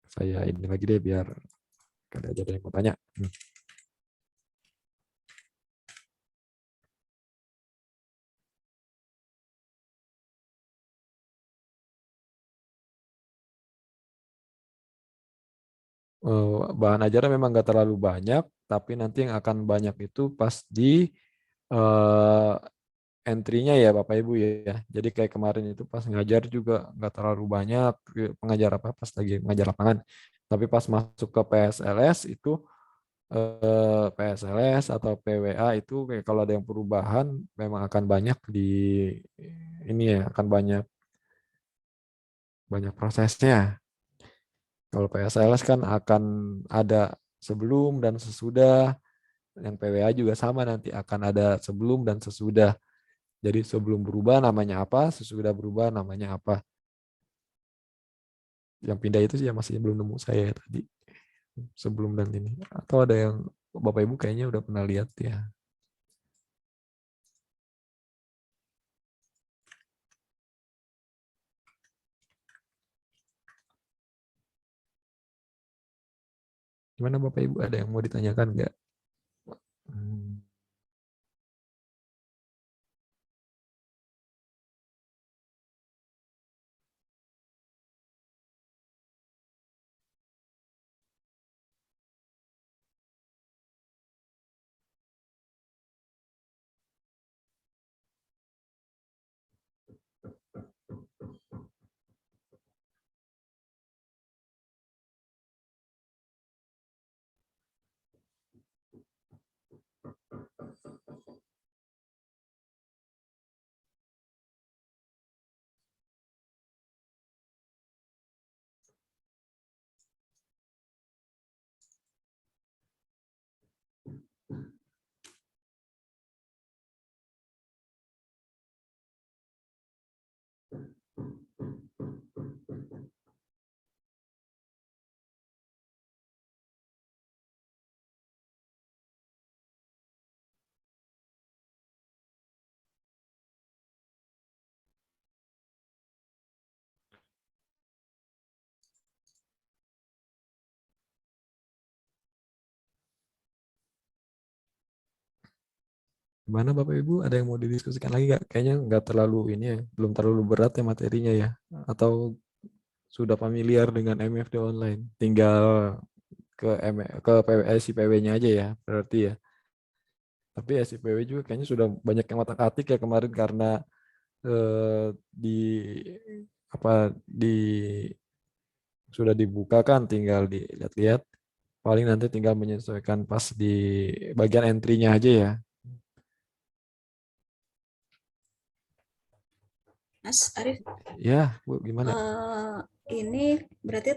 Saya ini lagi deh biar ada aja yang mau tanya. Bahan ajaran memang nggak terlalu banyak, tapi nanti yang akan banyak itu pas di entry-nya ya Bapak Ibu ya. Jadi kayak kemarin itu pas ngajar juga nggak terlalu banyak pengajar pas lagi ngajar lapangan. Tapi pas masuk ke PSLS itu PSLS atau PWA itu kayak kalau ada yang perubahan memang akan banyak ini ya akan banyak prosesnya. Kalau PSLS kan akan ada sebelum dan sesudah. Yang PWA juga sama nanti akan ada sebelum dan sesudah. Jadi sebelum berubah namanya apa, sesudah berubah namanya apa. Yang pindah itu sih ya masih belum nemu saya tadi. Sebelum dan ini. Atau ada yang Bapak Ibu kayaknya udah pernah lihat ya. Gimana Bapak Ibu, ada yang mau ditanyakan nggak? Gimana Bapak Ibu? Ada yang mau didiskusikan lagi nggak? Kayaknya nggak terlalu ini ya, belum terlalu berat ya materinya ya. Atau sudah familiar dengan MFD online? Tinggal ke SIPW-nya aja ya, berarti ya. Tapi SIPW juga kayaknya sudah banyak yang otak-atik ya kemarin karena di apa sudah dibuka kan, tinggal dilihat-lihat. Paling nanti tinggal menyesuaikan pas di bagian entry-nya aja ya. Mas Arif, Ya, Bu, gimana? ini berarti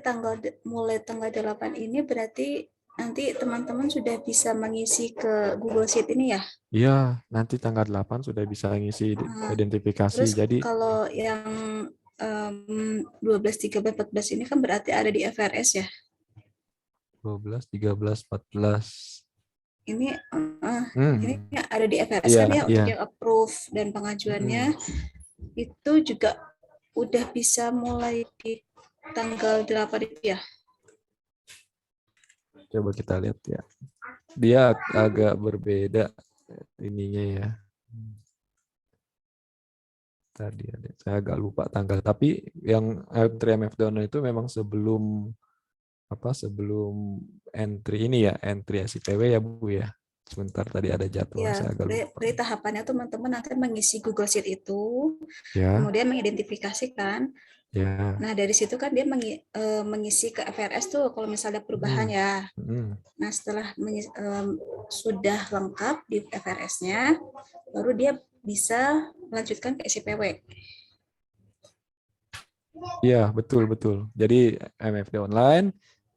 mulai tanggal 8 ini berarti nanti teman-teman sudah bisa mengisi ke Google Sheet ini ya? Iya, nanti tanggal 8 sudah bisa ngisi identifikasi. Terus Jadi kalau yang 12, 13, 14 ini kan berarti ada di FRS ya? 12, 13, 14. Ini ada di FRS Iya, kan ya untuk iya. yang approve dan pengajuannya itu juga udah bisa mulai di tanggal 8 itu ya? Coba kita lihat ya. Dia agak berbeda ininya ya. Tadi ada, saya agak lupa tanggal. Tapi yang entry MF Donor itu memang sebelum entry ini ya, entry SIPW ya Bu ya. Sebentar tadi ada jadwal, Ya, saya agak lupa. berarti tahapannya teman-teman nanti mengisi Google Sheet itu, Ya, kemudian mengidentifikasikan. ya. Nah, dari situ kan dia mengisi ke FRS tuh kalau misalnya perubahan ya. Nah, setelah sudah lengkap di FRS-nya, baru dia bisa melanjutkan ke SIPW. Iya, betul. Jadi MFD online,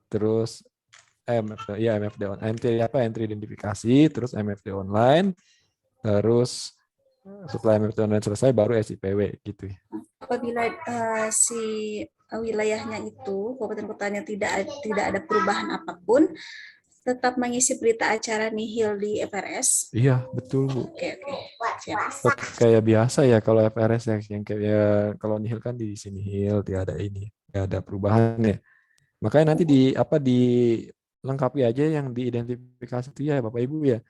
terus MFD online, entry identifikasi, terus MFD online, terus setelah MFD online selesai baru SIPW gitu ya. Apabila si wilayahnya itu kabupaten kotanya tidak ada perubahan apapun, tetap mengisi berita acara nihil di FRS. Iya, betul Bu. Oke. Siap. Tetap kayak biasa ya kalau FRS yang kayak kalau nihil kan di sini nihil, tidak ada ini, tidak ada perubahan ya. Makanya nanti dilengkapi aja yang diidentifikasi itu ya Bapak Ibu ya.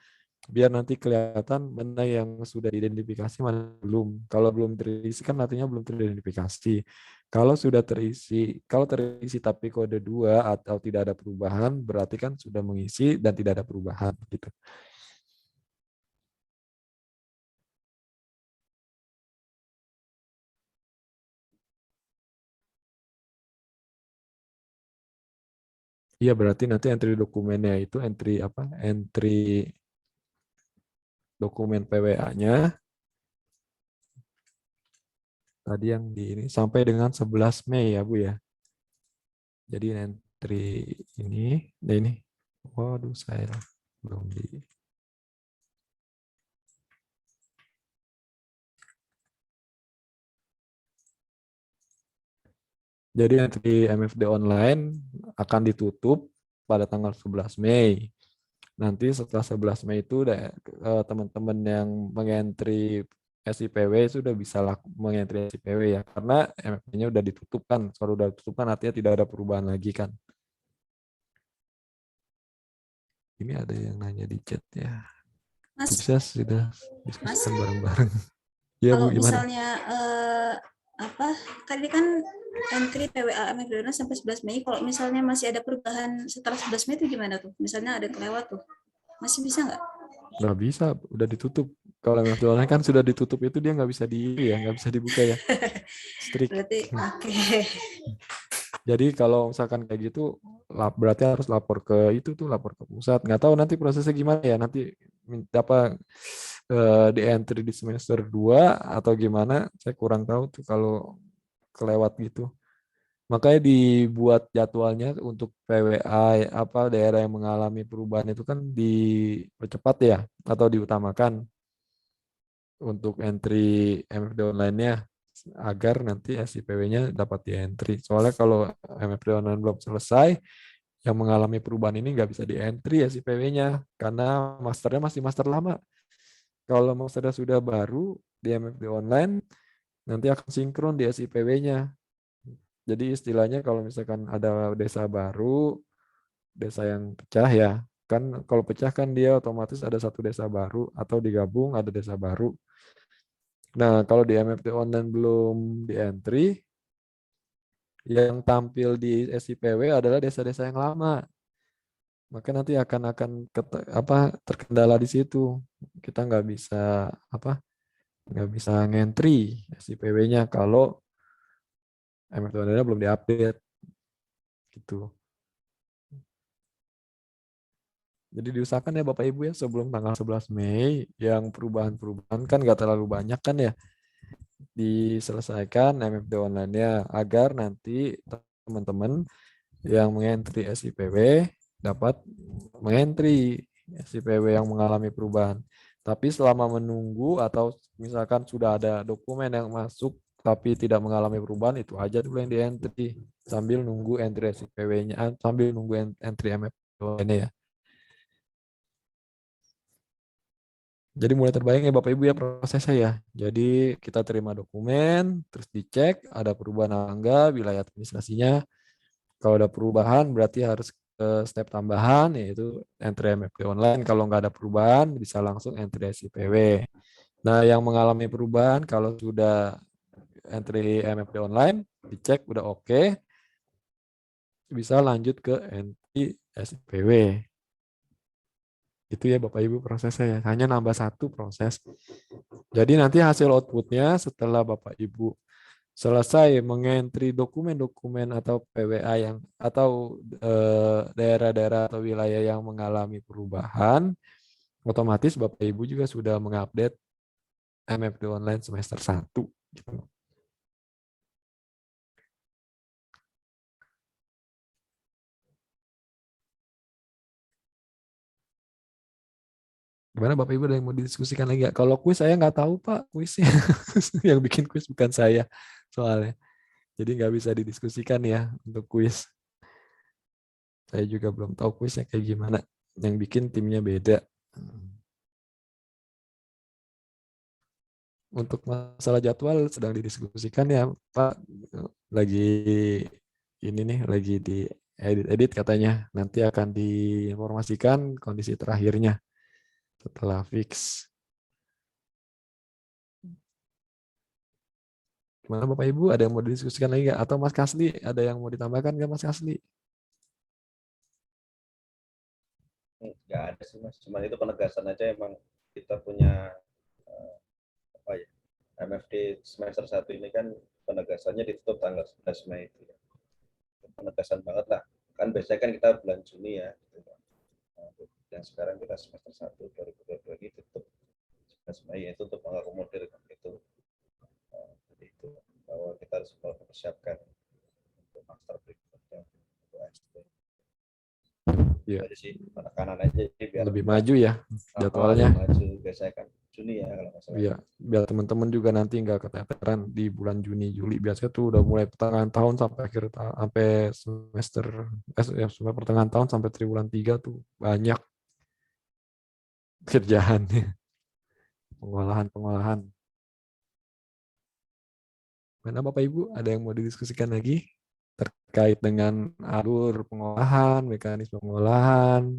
Biar nanti kelihatan mana yang sudah diidentifikasi, mana belum. Kalau belum terisi kan artinya belum teridentifikasi. Kalau sudah terisi, kalau terisi tapi kode 2 atau tidak ada perubahan, berarti kan sudah mengisi dan tidak ada perubahan gitu. Iya, berarti nanti entry dokumennya itu entry dokumen PWA-nya tadi yang di ini sampai dengan 11 Mei ya Bu ya. Jadi entry ini, waduh saya belum di. Jadi entry MFD online akan ditutup pada tanggal 11 Mei. Nanti setelah 11 Mei itu teman-teman yang mengentry SIPW sudah bisa mengentry SIPW ya, karena MFD-nya udah ditutup kan. Kalau udah ditutup kan artinya tidak ada perubahan lagi kan. Ini ada yang nanya di chat ya. Mas, Bisa sudah diskusikan bareng-bareng. Ya kalau Bu, gimana? misalnya kan ini kan entry PWA MFD sampai 11 Mei, kalau misalnya masih ada perubahan setelah 11 Mei itu gimana tuh? Misalnya ada kelewat tuh. Masih bisa nggak? Nggak bisa, udah ditutup. Kalau MFD online kan sudah ditutup itu dia nggak bisa nggak bisa dibuka ya. Strict. Berarti oke. Jadi kalau misalkan kayak gitu, berarti harus lapor ke lapor ke pusat. Nggak tahu nanti prosesnya gimana ya. Nanti di entry di semester 2 atau gimana, saya kurang tahu tuh kalau kelewat gitu. Makanya dibuat jadwalnya untuk PWA daerah yang mengalami perubahan itu kan dipercepat ya atau diutamakan untuk entry MFD online-nya agar nanti SIPW-nya dapat di-entry. Soalnya kalau MFD online belum selesai, yang mengalami perubahan ini nggak bisa di-entry SIPW-nya karena masternya masih master lama. Kalau masternya sudah baru di MFD online, nanti akan sinkron di SIPW-nya. Jadi istilahnya kalau misalkan ada desa baru, desa yang pecah ya, Kan kalau pecah kan dia otomatis ada satu desa baru atau digabung ada desa baru. Nah, kalau di MFT online belum di entry, yang tampil di SIPW adalah desa-desa yang lama. Maka nanti akan terkendala di situ. Kita nggak bisa ngentry SIPW-nya kalau MFT online belum diupdate gitu. Jadi diusahakan ya Bapak Ibu ya sebelum tanggal 11 Mei yang perubahan-perubahan kan nggak terlalu banyak kan ya, diselesaikan MFD online-nya agar nanti teman-teman yang mengentry SIPW dapat mengentry SIPW yang mengalami perubahan. Tapi selama menunggu atau misalkan sudah ada dokumen yang masuk tapi tidak mengalami perubahan, itu aja dulu yang di-entry sambil nunggu entry SIPW-nya, sambil nunggu entry MFD online-nya ya. Jadi mulai terbayang ya Bapak Ibu ya prosesnya ya. Jadi kita terima dokumen, terus dicek ada perubahan apa enggak, wilayah administrasinya. Kalau ada perubahan berarti harus ke step tambahan yaitu entry MFD online. Kalau nggak ada perubahan bisa langsung entry SIPW. Nah yang mengalami perubahan kalau sudah entry MFD online dicek udah oke, bisa lanjut ke entry SIPW. Itu ya Bapak Ibu prosesnya ya. Hanya nambah satu proses. Jadi nanti hasil outputnya setelah Bapak Ibu selesai mengentry dokumen-dokumen atau PWA yang atau daerah-daerah atau wilayah yang mengalami perubahan, otomatis Bapak Ibu juga sudah mengupdate MFD online semester 1. Gitu. Gimana Bapak Ibu ada yang mau didiskusikan lagi nggak? Kalau kuis saya nggak tahu Pak, kuisnya. Yang bikin kuis bukan saya soalnya. Jadi nggak bisa didiskusikan ya untuk kuis. Saya juga belum tahu kuisnya kayak gimana. Yang bikin timnya beda. Untuk masalah jadwal sedang didiskusikan ya Pak. Lagi di edit katanya. Nanti akan diinformasikan kondisi terakhirnya setelah fix. Gimana Bapak Ibu? Ada yang mau didiskusikan lagi nggak? Atau Mas Kasli ada yang mau ditambahkan nggak Mas Kasli? Nggak ada sih Mas, cuman itu penegasan aja emang kita punya MFD semester 1 ini kan penegasannya ditutup tanggal 11 Mei itu ya. Penegasan banget lah. Kan biasanya kan kita bulan Juni ya. Gitu. Dan sekarang kita semester 1 2022 ini tutup 11 Mei itu untuk mengakomodir itu. Jadi itu bahwa kita harus mempersiapkan untuk master berikutnya untuk SD. Iya. Jadi sih penekanan aja biar lebih maju ya jadwalnya. Maju biasanya kan Juni ya kalau nggak salah. Iya, biar teman-teman juga nanti nggak keteteran di bulan Juni Juli. Biasanya tuh udah mulai pertengahan tahun sampai sampai semester sampai pertengahan tahun sampai triwulan 3 tuh banyak kerjaannya. Pengolahan. Mana Bapak Ibu ada yang mau didiskusikan lagi terkait dengan alur pengolahan, mekanisme pengolahan,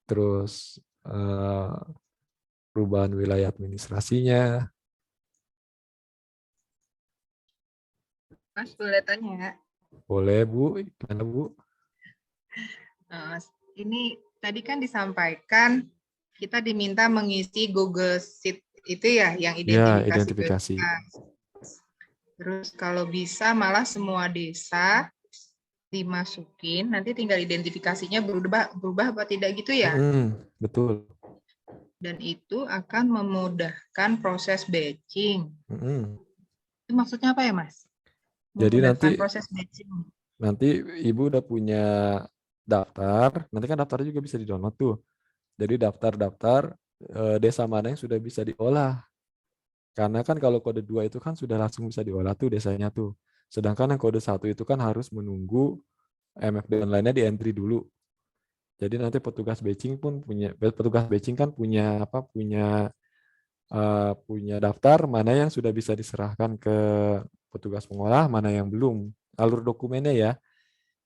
terus perubahan wilayah administrasinya. Mas boleh tanya? Boleh Bu, gimana Bu? Ini tadi kan disampaikan kita diminta mengisi Google Sheet itu ya, yang identifikasi. Terus kalau bisa malah semua desa dimasukin, nanti tinggal identifikasinya berubah apa tidak gitu ya? Betul. Dan itu akan memudahkan proses batching. Itu maksudnya apa ya Mas? Jadi nanti Ibu udah punya daftar, nanti kan daftarnya juga bisa di-download tuh. Jadi daftar desa mana yang sudah bisa diolah. Karena kan kalau kode 2 itu kan sudah langsung bisa diolah tuh desanya tuh. Sedangkan yang kode 1 itu kan harus menunggu MFD online-nya di-entry dulu. Jadi nanti petugas batching kan punya daftar mana yang sudah bisa diserahkan ke petugas pengolah, mana yang belum. Alur dokumennya ya.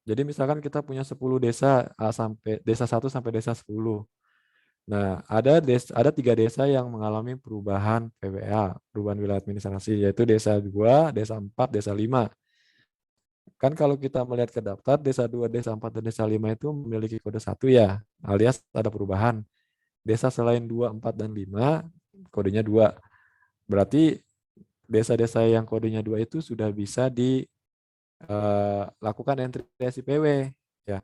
Jadi misalkan kita punya 10 desa sampai desa 1 sampai desa 10. Nah, ada 3 desa yang mengalami perubahan PWA, perubahan wilayah administrasi, yaitu desa 2, desa 4, desa 5. Kan kalau kita melihat ke daftar, desa 2, desa 4, dan desa 5 itu memiliki kode 1 ya, alias ada perubahan. Desa selain 2, 4, dan 5, kodenya 2. Berarti desa-desa yang kodenya 2 itu sudah bisa dilakukan entry SIPW. Ya.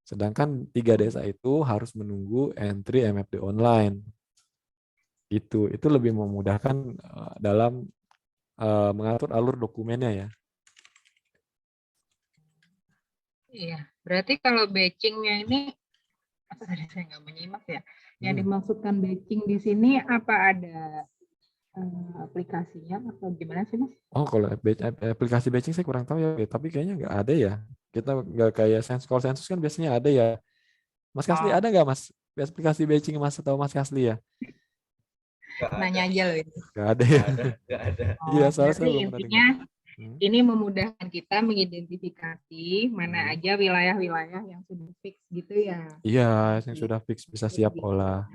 Sedangkan 3 desa itu harus menunggu entry MFD online. Itu lebih memudahkan dalam mengatur alur dokumennya ya. Iya, berarti kalau batchingnya ini, apa tadi saya nggak menyimak ya. Yang dimaksudkan batching di sini apa ada aplikasinya atau gimana sih Mas? Oh, kalau aplikasi batching saya kurang tahu ya, tapi kayaknya nggak ada ya. Kita nggak kayak kalau sensus kan biasanya ada ya. Mas Kasli ada nggak Mas aplikasi batching Mas atau Mas Kasli ya? Nanya aja loh itu. Nggak ada ya. Nggak ada. Iya, soalnya saya belum pernah intinya dengar. ini memudahkan kita mengidentifikasi mana aja wilayah-wilayah yang sudah fix gitu ya. Iya, yang sudah fix bisa siap olah.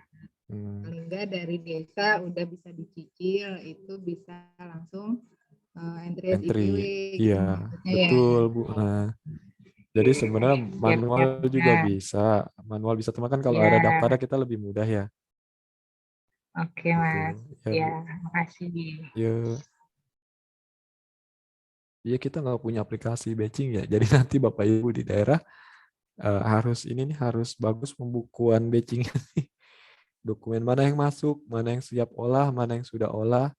Paling enggak dari desa udah bisa dicicil, itu bisa langsung entry SIPW. Iya, betul Bu. Nah, jadi sebenarnya manual juga bisa. Manual bisa, teman kan kalau ada daftarnya kita lebih mudah ya. Oke Mas. Ya, makasih. Ya. Iya, kita nggak punya aplikasi batching ya. Jadi nanti Bapak Ibu di daerah harus bagus pembukuan batching. Dokumen mana yang masuk, mana yang siap olah, mana yang sudah olah,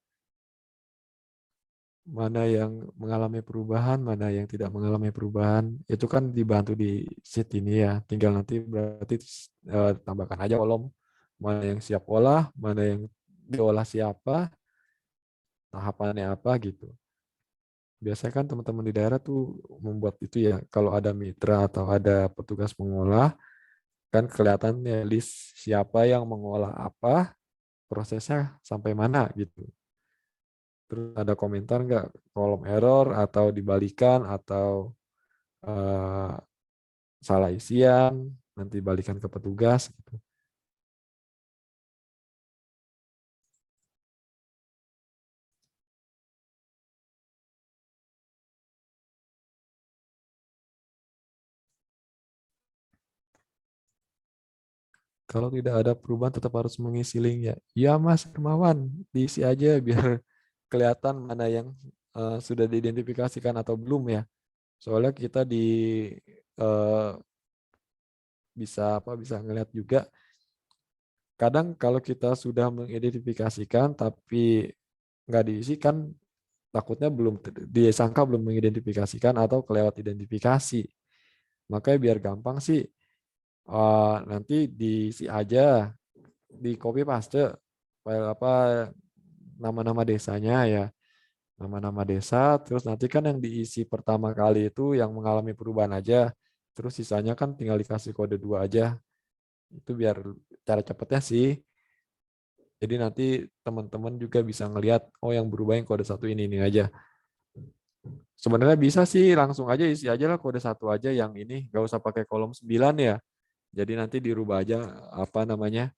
mana yang mengalami perubahan, mana yang tidak mengalami perubahan. Itu kan dibantu di sheet ini ya. Tinggal nanti berarti tambahkan aja kolom mana yang siap olah, mana yang diolah siapa, tahapannya apa gitu. Biasanya kan teman-teman di daerah tuh membuat itu ya, kalau ada mitra atau ada petugas mengolah, kan kelihatannya list siapa yang mengolah apa, prosesnya sampai mana gitu. Terus ada komentar nggak, kolom error atau dibalikan atau salah isian, nanti balikan ke petugas gitu. Kalau tidak ada perubahan tetap harus mengisi linknya. Ya Mas Hermawan, diisi aja biar kelihatan mana yang sudah diidentifikasikan atau belum ya. Soalnya kita bisa ngeliat juga. Kadang kalau kita sudah mengidentifikasikan tapi nggak diisi kan takutnya disangka belum mengidentifikasikan atau kelewat identifikasi. Makanya biar gampang sih, nanti diisi aja, di copy paste file nama-nama desanya ya, nama-nama desa, terus nanti kan yang diisi pertama kali itu yang mengalami perubahan aja, terus sisanya kan tinggal dikasih kode 2 aja. Itu biar cara cepatnya sih. Jadi nanti teman-teman juga bisa ngelihat, oh yang berubah yang kode 1 ini aja. Sebenarnya bisa sih langsung aja isi aja lah kode 1 aja yang ini, nggak usah pakai kolom 9 ya. Jadi nanti dirubah aja namanya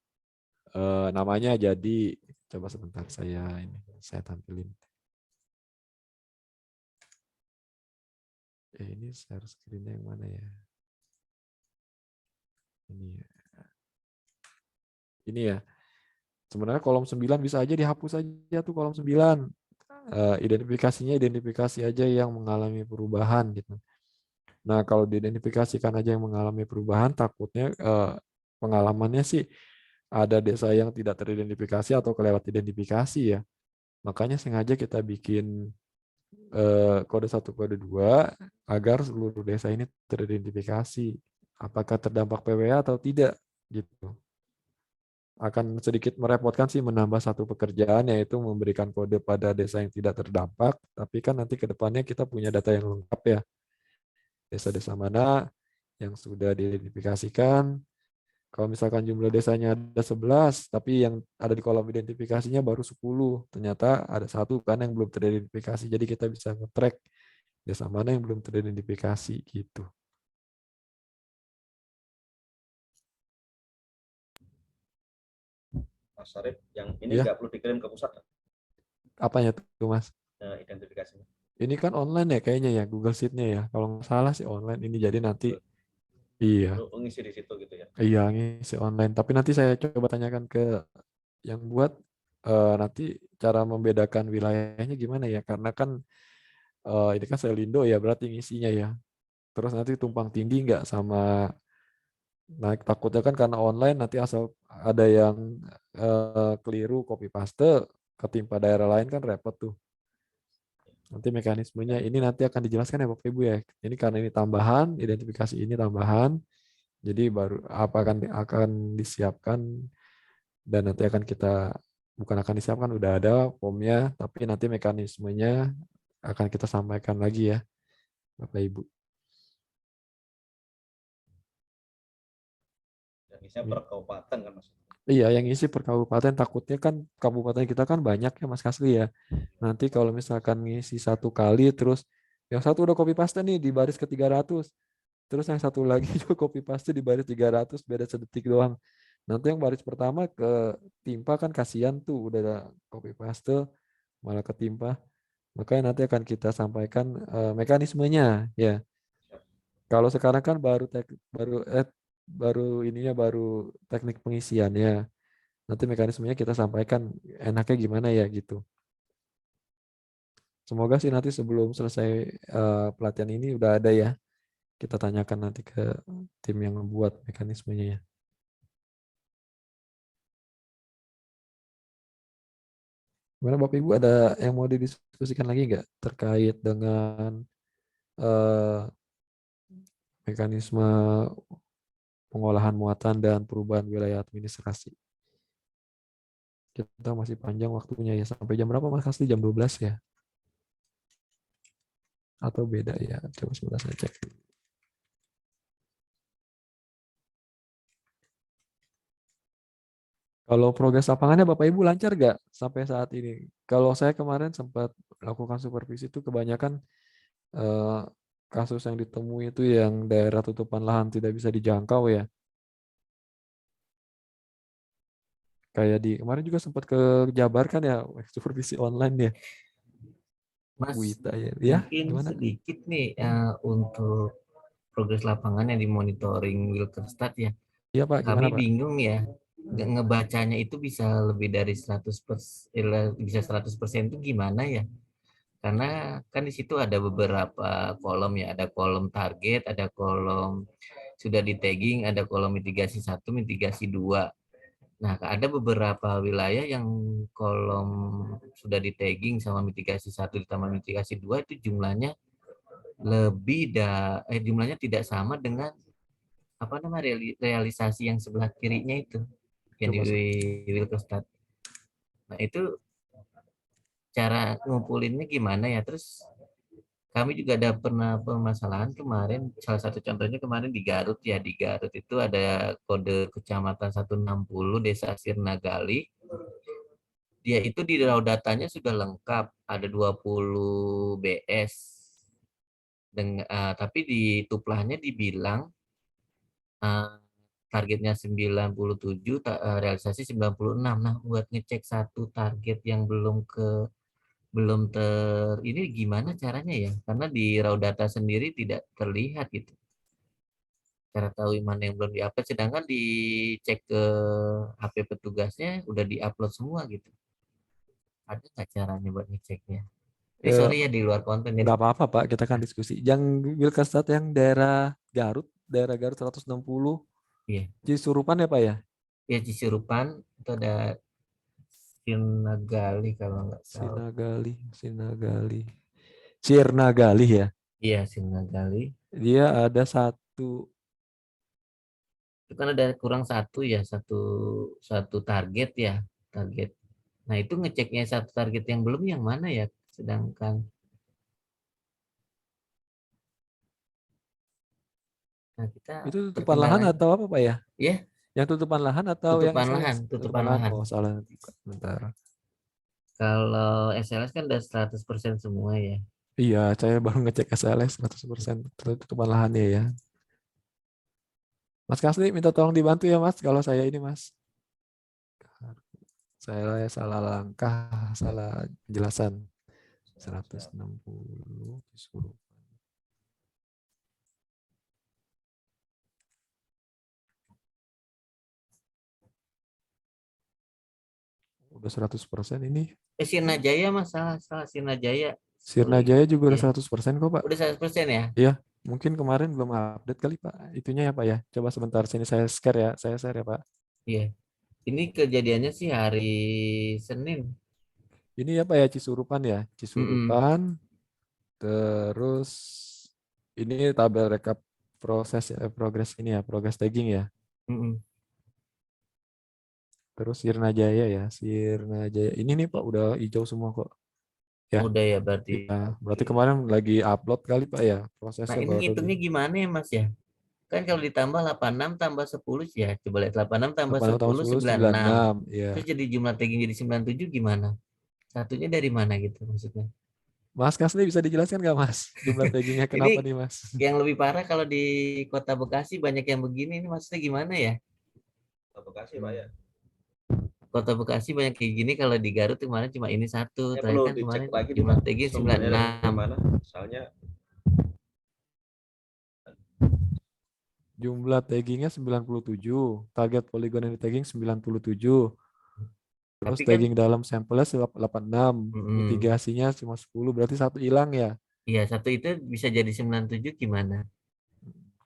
jadi, coba sebentar saya tampilin. Ini share screen-nya yang mana ya? Ini ya. Sebenarnya kolom 9 bisa aja dihapus aja tuh kolom 9. Identifikasinya identifikasi aja yang mengalami perubahan gitu. Nah, kalau diidentifikasikan aja yang mengalami perubahan, takutnya pengalamannya sih ada desa yang tidak teridentifikasi atau kelewat identifikasi ya. Makanya sengaja kita bikin kode 1, kode 2 agar seluruh desa ini teridentifikasi. Apakah terdampak PWA atau tidak gitu. Akan sedikit merepotkan sih menambah satu pekerjaan, yaitu memberikan kode pada desa yang tidak terdampak, tapi kan nanti ke depannya kita punya data yang lengkap ya. Desa-desa mana yang sudah diidentifikasikan. Kalau misalkan jumlah desanya ada 11, tapi yang ada di kolom identifikasinya baru 10. Ternyata ada satu kan yang belum teridentifikasi. Jadi kita bisa nge-track desa mana yang belum teridentifikasi gitu. Mas Syarif, yang ini nggak perlu dikirim ke pusat. Apanya tuh Mas? Identifikasinya. Ini kan online ya kayaknya ya, Google Sheet-nya ya. Kalau nggak salah sih online ini, jadi nanti iya. Ngisi di situ gitu ya. Iya, ngisi online. Tapi nanti saya coba tanyakan ke yang buat nanti cara membedakan wilayahnya gimana ya, karena kan ini kan Selindo ya, berarti ngisinya ya. Terus nanti tumpang tindih nggak sama, nah takutnya kan karena online nanti asal ada yang keliru copy paste ketimpa daerah lain kan repot tuh. Nanti mekanismenya ini nanti akan dijelaskan ya Bapak Ibu ya. Ini karena ini tambahan, identifikasi ini tambahan, jadi baru apa akan disiapkan dan nanti akan kita, bukan akan disiapkan, udah ada formnya, tapi nanti mekanismenya akan kita sampaikan lagi ya Bapak Ibu. Dan isinya per kabupaten kan Mas. Iya, yang isi per kabupaten, takutnya kan kabupaten kita kan banyak ya Mas Kasli ya. Nanti kalau misalkan ngisi satu kali terus yang satu udah copy paste nih di baris ke 300. Terus yang satu lagi juga copy paste di baris 300, beda sedetik doang. Nanti yang baris pertama ketimpa kan kasihan tuh, udah copy paste malah ketimpa. Makanya nanti akan kita sampaikan mekanismenya ya. Kalau sekarang kan baru teknik pengisiannya. Nanti mekanismenya kita sampaikan enaknya gimana ya gitu. Semoga sih nanti sebelum selesai pelatihan ini udah ada ya. Kita tanyakan nanti ke tim yang membuat mekanismenya ya. Gimana Bapak Ibu, ada yang mau didiskusikan lagi nggak terkait dengan mekanisme pengolahan muatan dan perubahan wilayah administrasi? Kita masih panjang waktunya ya. Sampai jam berapa Mas Kasli? Jam 12 ya? Atau beda ya? Coba sebentar saya cek. Kalau progres lapangannya Bapak Ibu lancar nggak sampai saat ini? Kalau saya kemarin sempat lakukan supervisi itu kebanyakan kasus yang ditemui itu yang daerah tutupan lahan tidak bisa dijangkau ya. Kayak di kemarin juga sempat ke Jabar kan ya, supervisi online ya. Mas, Wita ya. Ya, mungkin gimana? sedikit nih untuk progres lapangan yang dimonitoring Wilkerstat ya. Iya Pak, gimana Kami Pak? bingung ya, ngebacanya itu bisa lebih dari 100%, bisa 100% itu gimana ya? Karena kan di situ ada beberapa kolom ya, ada kolom target, ada kolom sudah di tagging, ada kolom mitigasi 1, mitigasi 2. Nah, ada beberapa wilayah yang kolom sudah di tagging sama mitigasi 1 ditambah mitigasi 2 itu jumlahnya jumlahnya tidak sama dengan apa namanya realisasi yang sebelah kirinya itu yang di Wilkerstat. Nah, itu cara ngumpulinnya gimana ya? Terus kami juga ada pernah permasalahan kemarin, salah satu contohnya kemarin di Garut ya, di Garut itu ada kode kecamatan 160 Desa Sirnagali. Dia itu di raw datanya sudah lengkap, ada 20 BS. Tapi di tuplahnya dibilang targetnya 97, realisasi 96. Nah, buat ngecek satu target yang ini gimana caranya ya? Karena di raw data sendiri tidak terlihat gitu. Cara tahu mana yang belum di-upload, sedangkan dicek ke HP petugasnya udah di-upload semua gitu. Ada nggak caranya buat ngeceknya? Sorry ya di luar konten. Nggak apa-apa Pak, kita kan diskusi. Yang Wilkerstat yang daerah Garut 160. Iya. Cisurupan ya Pak ya? Ya Cisurupan itu ada Sirnagali kalau nggak salah. Sirnagali ya? Iya, Sirnagali. Dia ada satu. Itu kan ada kurang satu ya, satu target ya, target. Nah, itu ngeceknya satu target yang belum yang mana ya? Sedangkan itu tutupan lahan atau apa Pak ya? Ya. Yang tutupan lahan atau tutupan yang lahan, tutupan lahan. Oh, salah. Bentar. Kalau SLS kan udah 100% semua ya. Iya, saya baru ngecek SLS 100% tutupan lahannya ya. Mas Kasli minta tolong dibantu ya Mas, kalau saya ini Mas. Saya salah langkah, salah penjelasan. 160 disuruh. Udah 100% ini. Sirna Jaya masalah Sirna Jaya. Sirna Jaya juga udah Iya. 100% kok, Pak. Udah 100% ya? Iya, mungkin kemarin belum update kali, Pak. Itunya ya, Pak ya. Coba sebentar sini saya share ya. Saya share ya, Pak. Iya. Ini kejadiannya sih hari Senin. Ini ya, Pak ya, Cisurupan ya. Cisurupan. Terus ini tabel rekap progres ini ya, progress tagging ya. Terus Sirna Jaya ya, Sirna Jaya. Ini nih Pak udah hijau semua kok. Ya. Udah ya berarti. Ya, berarti kemarin lagi upload kali Pak ya, Nah prosesnya ini baru. ngitungnya gimana ya Mas ya? Kan kalau ditambah 86 tambah 10 ya, coba lihat 86 tambah 10, 96. Ya. Terus jadi jumlah tagging jadi 97 gimana? Satunya dari mana gitu maksudnya? Mas Kasli bisa dijelaskan nggak Mas? Jumlah taggingnya kenapa nih Mas? Yang lebih parah kalau di Kota Bekasi banyak yang begini, ini maksudnya gimana ya? Kota Bekasi Pak ya. Kota Bekasi banyak kayak gini, kalau di Garut kemarin cuma ini satu. Ya, Terakhir perlu kan dicek kemarin lagi jumlah tagging 96. Mana? Misalnya Jumlah taggingnya 97, target poligon yang di tagging 97. Terus Tapi tagging dalam sampelnya 86, mitigasinya cuma 10, berarti satu hilang ya? Iya, satu itu bisa jadi 97 gimana?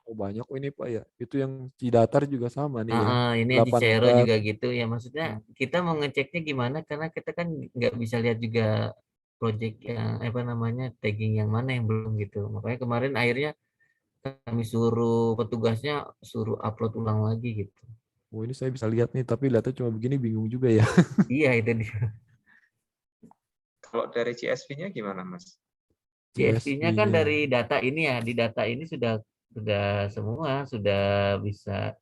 Oh banyak ini Pak ya. Itu yang Cidatar juga sama nih ya. Ini yang Cicero juga gitu ya. Maksudnya kita mau ngeceknya gimana? Karena kita kan nggak bisa lihat juga project yang apa namanya tagging yang mana yang belum gitu. Makanya kemarin akhirnya kami suruh petugasnya suruh upload ulang lagi gitu. Oh ini saya bisa lihat nih, tapi lihatnya cuma begini bingung juga ya. Iya itu dia. Kalau dari CSV-nya gimana Mas? CSV-nya kan dari data ini ya. Di data ini sudah semua sudah bisa.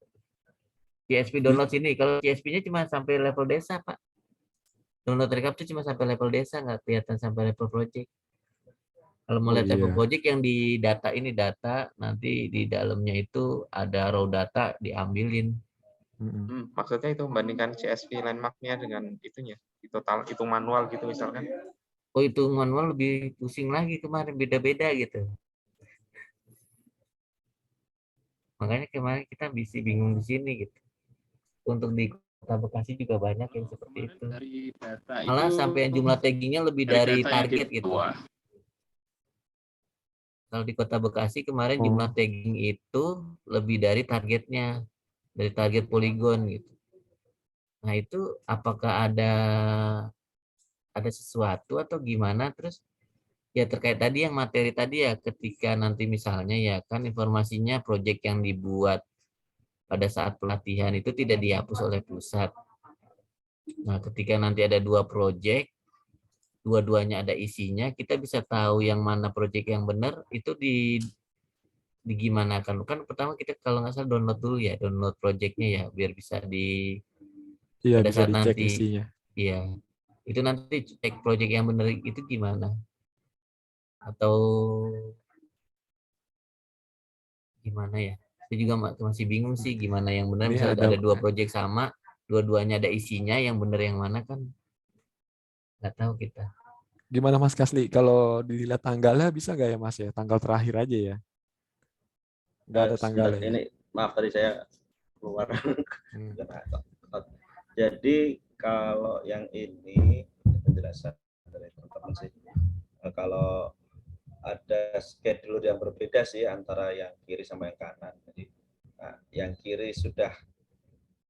CSV download sini. Kalau CSV-nya cuma sampai level desa Pak. Download rekap itu cuma sampai level desa, nggak kelihatan sampai level project. Kalau mau lihat level project yang di data ini data, nanti di dalamnya itu ada raw data diambilin. Maksudnya itu membandingkan CSV landmark-nya dengan itunya, di total itu manual gitu misalkan. Oh itu manual lebih pusing lagi kemarin, beda-beda gitu. Makanya kemarin kita bisa bingung di sini gitu. Untuk di Kota Bekasi juga banyak yang seperti itu. Malah sampai jumlah taggingnya lebih dari target gitu. Kalau di Kota Bekasi kemarin jumlah tagging itu lebih dari targetnya, dari target poligon gitu. Nah itu apakah ada sesuatu atau gimana? Terus ya terkait tadi yang materi tadi ya, ketika nanti misalnya ya kan informasinya proyek yang dibuat pada saat pelatihan itu tidak dihapus oleh pusat. Nah ketika nanti ada 2 proyek, dua-duanya ada isinya, kita bisa tahu yang mana proyek yang benar itu gimana kan pertama kita kalau nggak salah download dulu ya, download projectnya ya biar bisa pada bisa saat dicek nanti isinya. Iya itu nanti cek project yang benar itu gimana atau gimana ya, saya juga masih bingung sih gimana yang benar. Misalnya ada 2 project sama, dua-duanya ada isinya, yang benar yang mana kan nggak tahu kita. Gimana Mas Kasli, kalau dilihat tanggalnya bisa nggak ya Mas ya, tanggal terakhir aja ya? Nggak ada tanggalnya. Ini maaf tadi saya keluar. Jadi kalau yang ini penjelasan dari teman-teman sih, kalau ada schedule yang berbeda sih antara yang kiri sama yang kanan. Jadi yang kiri sudah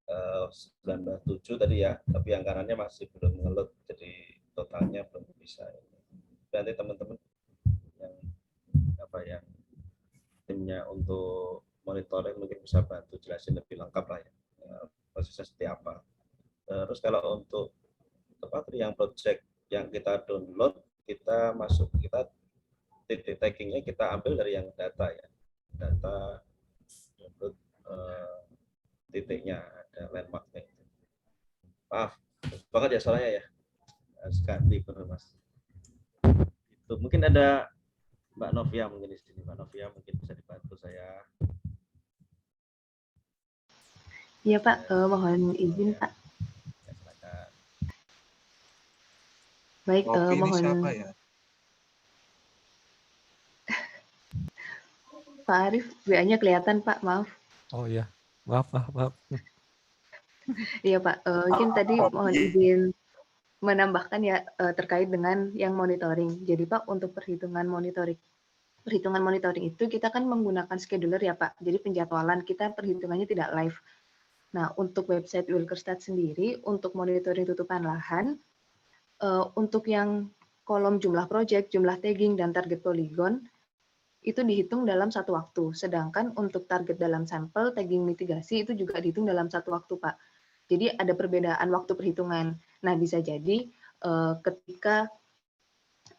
97 tadi ya, tapi yang kanannya masih belum ngeload, jadi totalnya belum bisa. Nanti teman-teman yang timnya untuk monitoring mungkin bisa bantu jelasin lebih lengkap lah ya, prosesnya seperti apa. Terus kalau untuk yang project yang kita download, kita titik taggingnya kita ambil dari yang data ya, data download titiknya ada landmarknya. Maaf banget ya soalnya ya, sekali benar Mas. Itu mungkin ada Mbak Novia mungkin di sini. Mbak Novia mungkin bisa dibantu saya. Iya Pak, mohon izin Pak. Baik, Robi ini mohon siapa ya? Pak Arif, WA-nya kelihatan Pak, maaf. Oh iya, maaf. Iya Pak, mungkin tadi mohon izin menambahkan ya terkait dengan yang monitoring. Jadi Pak, untuk perhitungan monitoring itu kita kan menggunakan scheduler ya Pak. Jadi penjadwalan kita perhitungannya tidak live. Nah, untuk website Wilkerstat sendiri, untuk monitoring tutupan lahan, untuk yang kolom jumlah project, jumlah tagging, dan target poligon, itu dihitung dalam satu waktu. Sedangkan untuk target dalam sampel, tagging mitigasi, itu juga dihitung dalam satu waktu Pak. Jadi ada perbedaan waktu perhitungan. Nah, bisa jadi ketika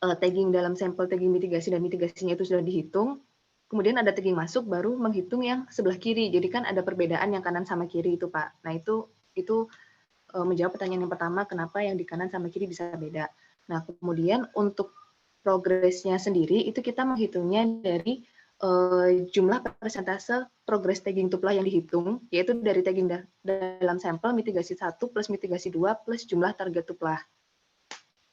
tagging dalam sampel, tagging mitigasi, dan mitigasinya itu sudah dihitung, kemudian ada tagging masuk, baru menghitung yang sebelah kiri. Jadi kan ada perbedaan yang kanan sama kiri itu, Pak. Nah, itu menjawab pertanyaan yang pertama, kenapa yang di kanan sama kiri bisa beda. Nah, kemudian untuk progresnya sendiri, itu kita menghitungnya dari jumlah persentase progres tagging tuplah yang dihitung, yaitu dari tagging dalam sampel mitigasi 1 plus mitigasi 2 plus jumlah target tuplah.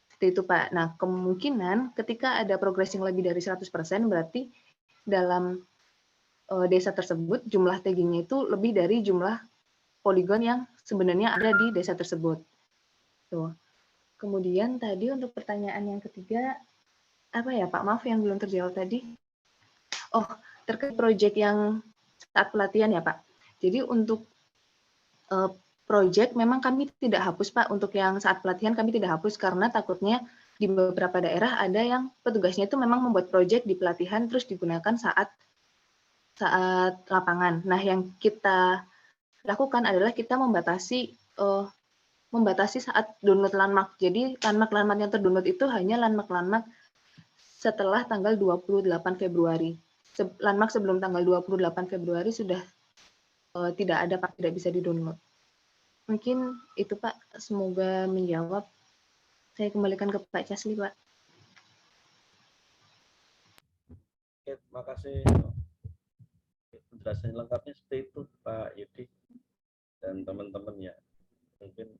Seperti itu Pak. Nah, kemungkinan ketika ada progres yang lebih dari 100%, berarti dalam desa tersebut jumlah taggingnya itu lebih dari jumlah poligon yang sebenarnya ada di desa tersebut. Tuh. Kemudian tadi untuk pertanyaan yang ketiga, apa ya Pak? Maaf yang belum terjawab tadi. Oh, terkait proyek yang saat pelatihan ya Pak. Jadi untuk proyek memang kami tidak hapus Pak. Untuk yang saat pelatihan kami tidak hapus karena takutnya di beberapa daerah ada yang petugasnya itu memang membuat proyek di pelatihan terus digunakan saat lapangan. Nah, yang kita lakukan adalah kita membatasi saat download landmark. Jadi landmark yang terdownload itu hanya landmark setelah tanggal 28 Februari. Landmark sebelum tanggal 28 Februari sudah tidak ada Pak, tidak bisa di-download. Mungkin itu Pak, semoga menjawab. Saya kembalikan ke Pak Casli Pak. Oke, terima kasih. Penjelasan lengkapnya seperti itu Pak Yudi dan teman-teman ya. Mungkin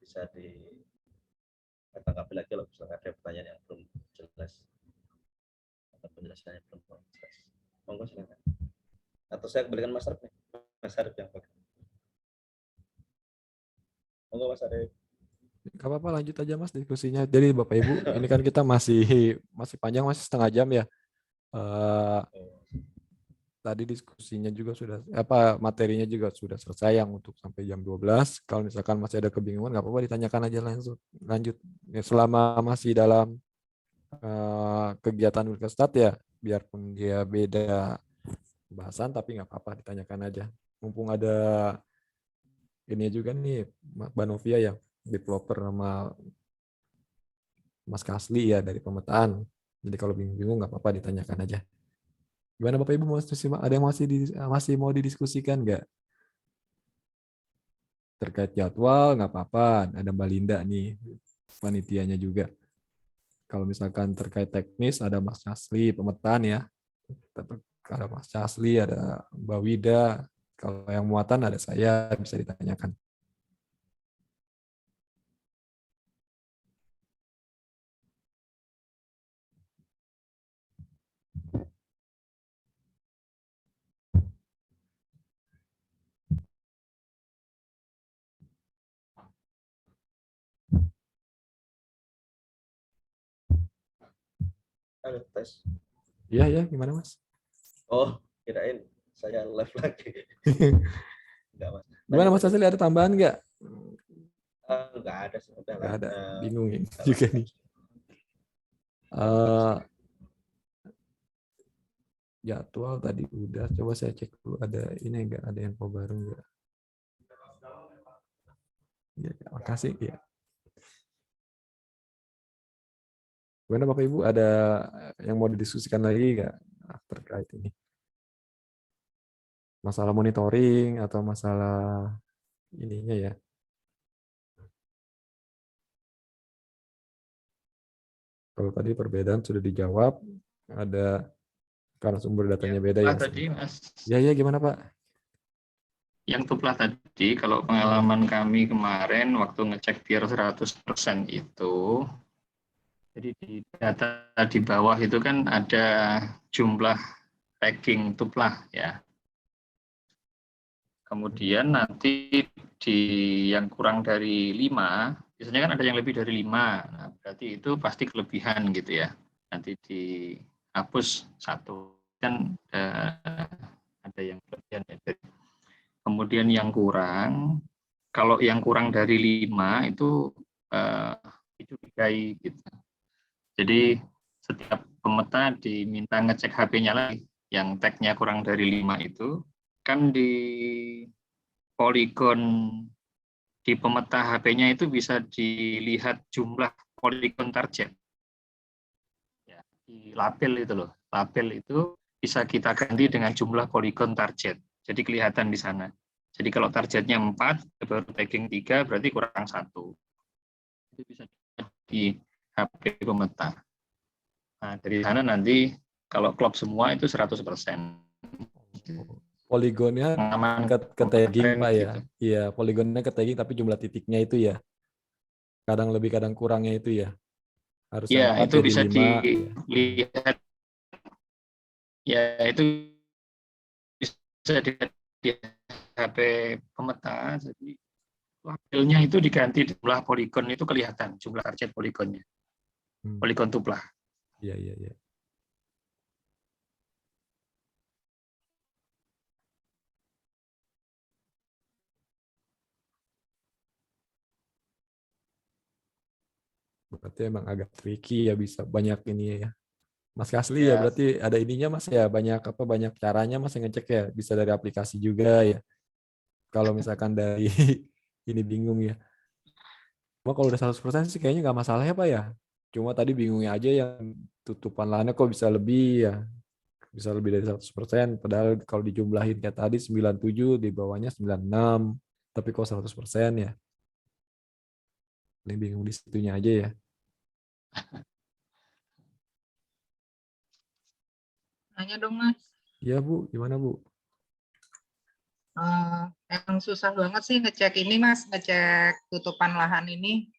bisa ditanggapi lagi kalau misalnya ada pertanyaan yang belum jelas atau penjelasannya belum jelas. Monggo silakan. Atau saya kembalikan Mas Arif nih. Mas Arif yang pakai. Monggo Mas Arif. Gak apa-apa, lanjut aja Mas diskusinya. Jadi Bapak Ibu, ini kan kita masih panjang, masih setengah jam ya. Tadi diskusinya juga sudah, materinya juga sudah selesai yang untuk sampai jam 12. Kalau misalkan masih ada kebingungan, nggak apa-apa ditanyakan aja lanjut. Ya, selama masih dalam kegiatan Wilkerstat ya, biarpun dia beda bahasan, tapi nggak apa-apa ditanyakan aja. Mumpung ada ini juga nih, Mbak Novia ya, developer sama Mas Kasli ya dari pemetaan. Jadi kalau bingung-bingung nggak apa-apa ditanyakan aja. Gimana Bapak Ibu, ada yang masih mau didiskusikan nggak? Terkait jadwal nggak apa-apa, ada Mbak Linda nih, panitianya juga. Kalau misalkan terkait teknis ada Mas Casli pemetaan ya. Ada Mas Casli, ada Mbak Wida. Kalau yang muatan ada saya, bisa ditanyakan. Halo, tes. Iya, gimana Mas? Oh, kirain saya live lagi. Enggak, Mas. Gimana Mas Asli, ada tambahan nggak? Enggak ada, sudah nggak ada, bingung juga nih. Jadwal tadi udah, coba saya cek dulu ada ini enggak, ada info baru enggak? Ya, makasih ya. Gimana Bapak Ibu, ada yang mau didiskusikan lagi enggak terkait ini? Masalah monitoring atau masalah ininya ya? Kalau tadi perbedaan sudah dijawab, ada karena sumber datanya beda ya. Tadi Mas. Ya, gimana Pak? Yang tuplah tadi, kalau pengalaman kami kemarin waktu ngecek tier 100% itu, Jadi di data di bawah itu kan ada jumlah tagging tuplah ya. Kemudian nanti di yang kurang dari 5, biasanya kan ada yang lebih dari 5. Nah, berarti itu pasti kelebihan gitu ya. Nanti dihapus 1. Kan ada yang kelebihan ya. Kemudian yang kurang, kalau yang kurang dari 5 itu dicurigai gitu. Jadi setiap pemeta diminta ngecek HP-nya lagi, yang tag-nya kurang dari 5 itu, kan di poligon di pemeta HP-nya itu bisa dilihat jumlah poligon target. Ya, di label itu loh, label itu bisa kita ganti dengan jumlah poligon target. Jadi kelihatan di sana. Jadi kalau targetnya 4, baru tagging 3, berarti kurang 1. Itu bisa di HP pemeta. Nah, dari sana nanti kalau klop semua itu 100%. Poligonnya ke tagging Pak ya. Gitu. Iya, poligonnya ke tagging tapi jumlah titiknya itu ya. Kadang lebih kadang kurangnya itu ya. Harusnya 4 itu jadi bisa 5. Dilihat. Ya, itu bisa dilihat di HP pemeta. Jadi labelnya itu diganti jumlah poligon itu kelihatan jumlah target poligonnya. Poligon tuplah. Iya, iya, iya. Berarti emang agak tricky ya, bisa banyak ini ya. Mas Kasli ya, berarti ada ininya Mas ya, banyak caranya Mas ngecek ya, bisa dari aplikasi juga ya. Kalau misalkan dari ini bingung ya. Cuma kalau udah 100% sih kayaknya nggak masalah ya Pak ya. Cuma tadi bingungnya aja yang tutupan lahannya kok bisa lebih ya. Bisa lebih dari 100%, padahal kalau dijumlahin kayak tadi 97, di bawahnya 96, tapi kok 100% ya. Paling bingung di situnya aja ya. Nanya dong, Mas. Iya, Bu. Gimana, Bu? Emang susah banget sih ngecek ini, Mas. Ngecek tutupan lahan ini.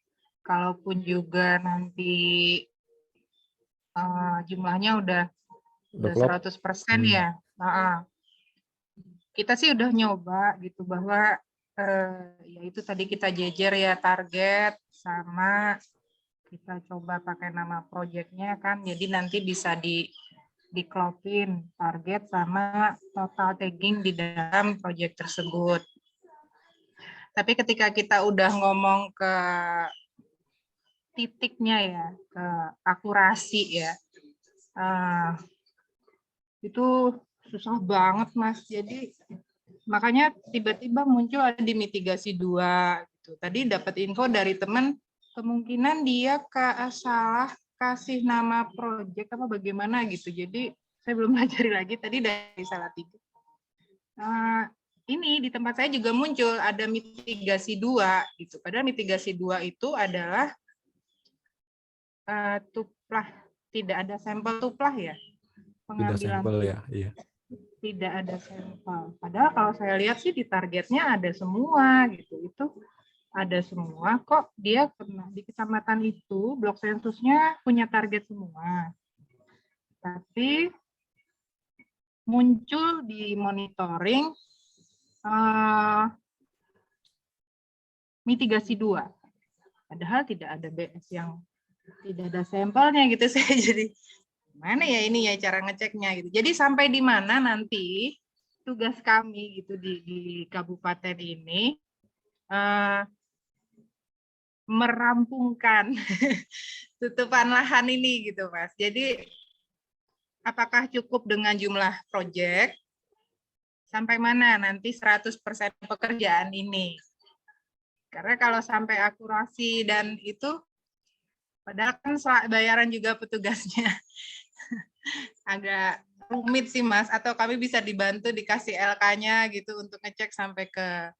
Kalaupun juga nanti jumlahnya udah 100% ya. Kita sih udah nyoba gitu bahwa ya itu tadi kita jejer ya target sama kita coba pakai nama projectnya kan, jadi nanti bisa diklopin target sama total tagging di dalam project tersebut. Tapi ketika kita udah ngomong ke titiknya ya, ke akurasi ya, itu susah banget Mas. Jadi makanya tiba-tiba muncul ada di mitigasi 2 gitu. Tadi dapat info dari teman, kemungkinan dia salah kasih nama project apa bagaimana gitu. Jadi saya belum pelajari lagi, tadi dari salah 3. Ini di tempat saya juga muncul ada mitigasi 2 gitu. Padahal mitigasi 2 itu adalah tuplah, tidak ada sampel tuplah ya. Pengambilan sampel ya, iya. Tidak ada sampel. Padahal kalau saya lihat sih di targetnya ada semua gitu. Itu ada semua kok, dia pernah di kecamatan itu blok sensusnya punya target semua. Tapi muncul di monitoring mitigasi 2. Padahal tidak ada BS yang tidak ada sampelnya gitu. Saya jadi mana ya ini ya cara ngeceknya gitu. Jadi sampai di mana nanti tugas kami gitu di kabupaten ini merampungkan tutupan lahan ini gitu Mas. Jadi apakah cukup dengan jumlah proyek sampai mana nanti 100% pekerjaan ini. Karena kalau sampai akurasi dan itu padahal kan bayaran juga petugasnya agak rumit sih Mas, atau kami bisa dibantu dikasih LK-nya gitu untuk ngecek sampai ke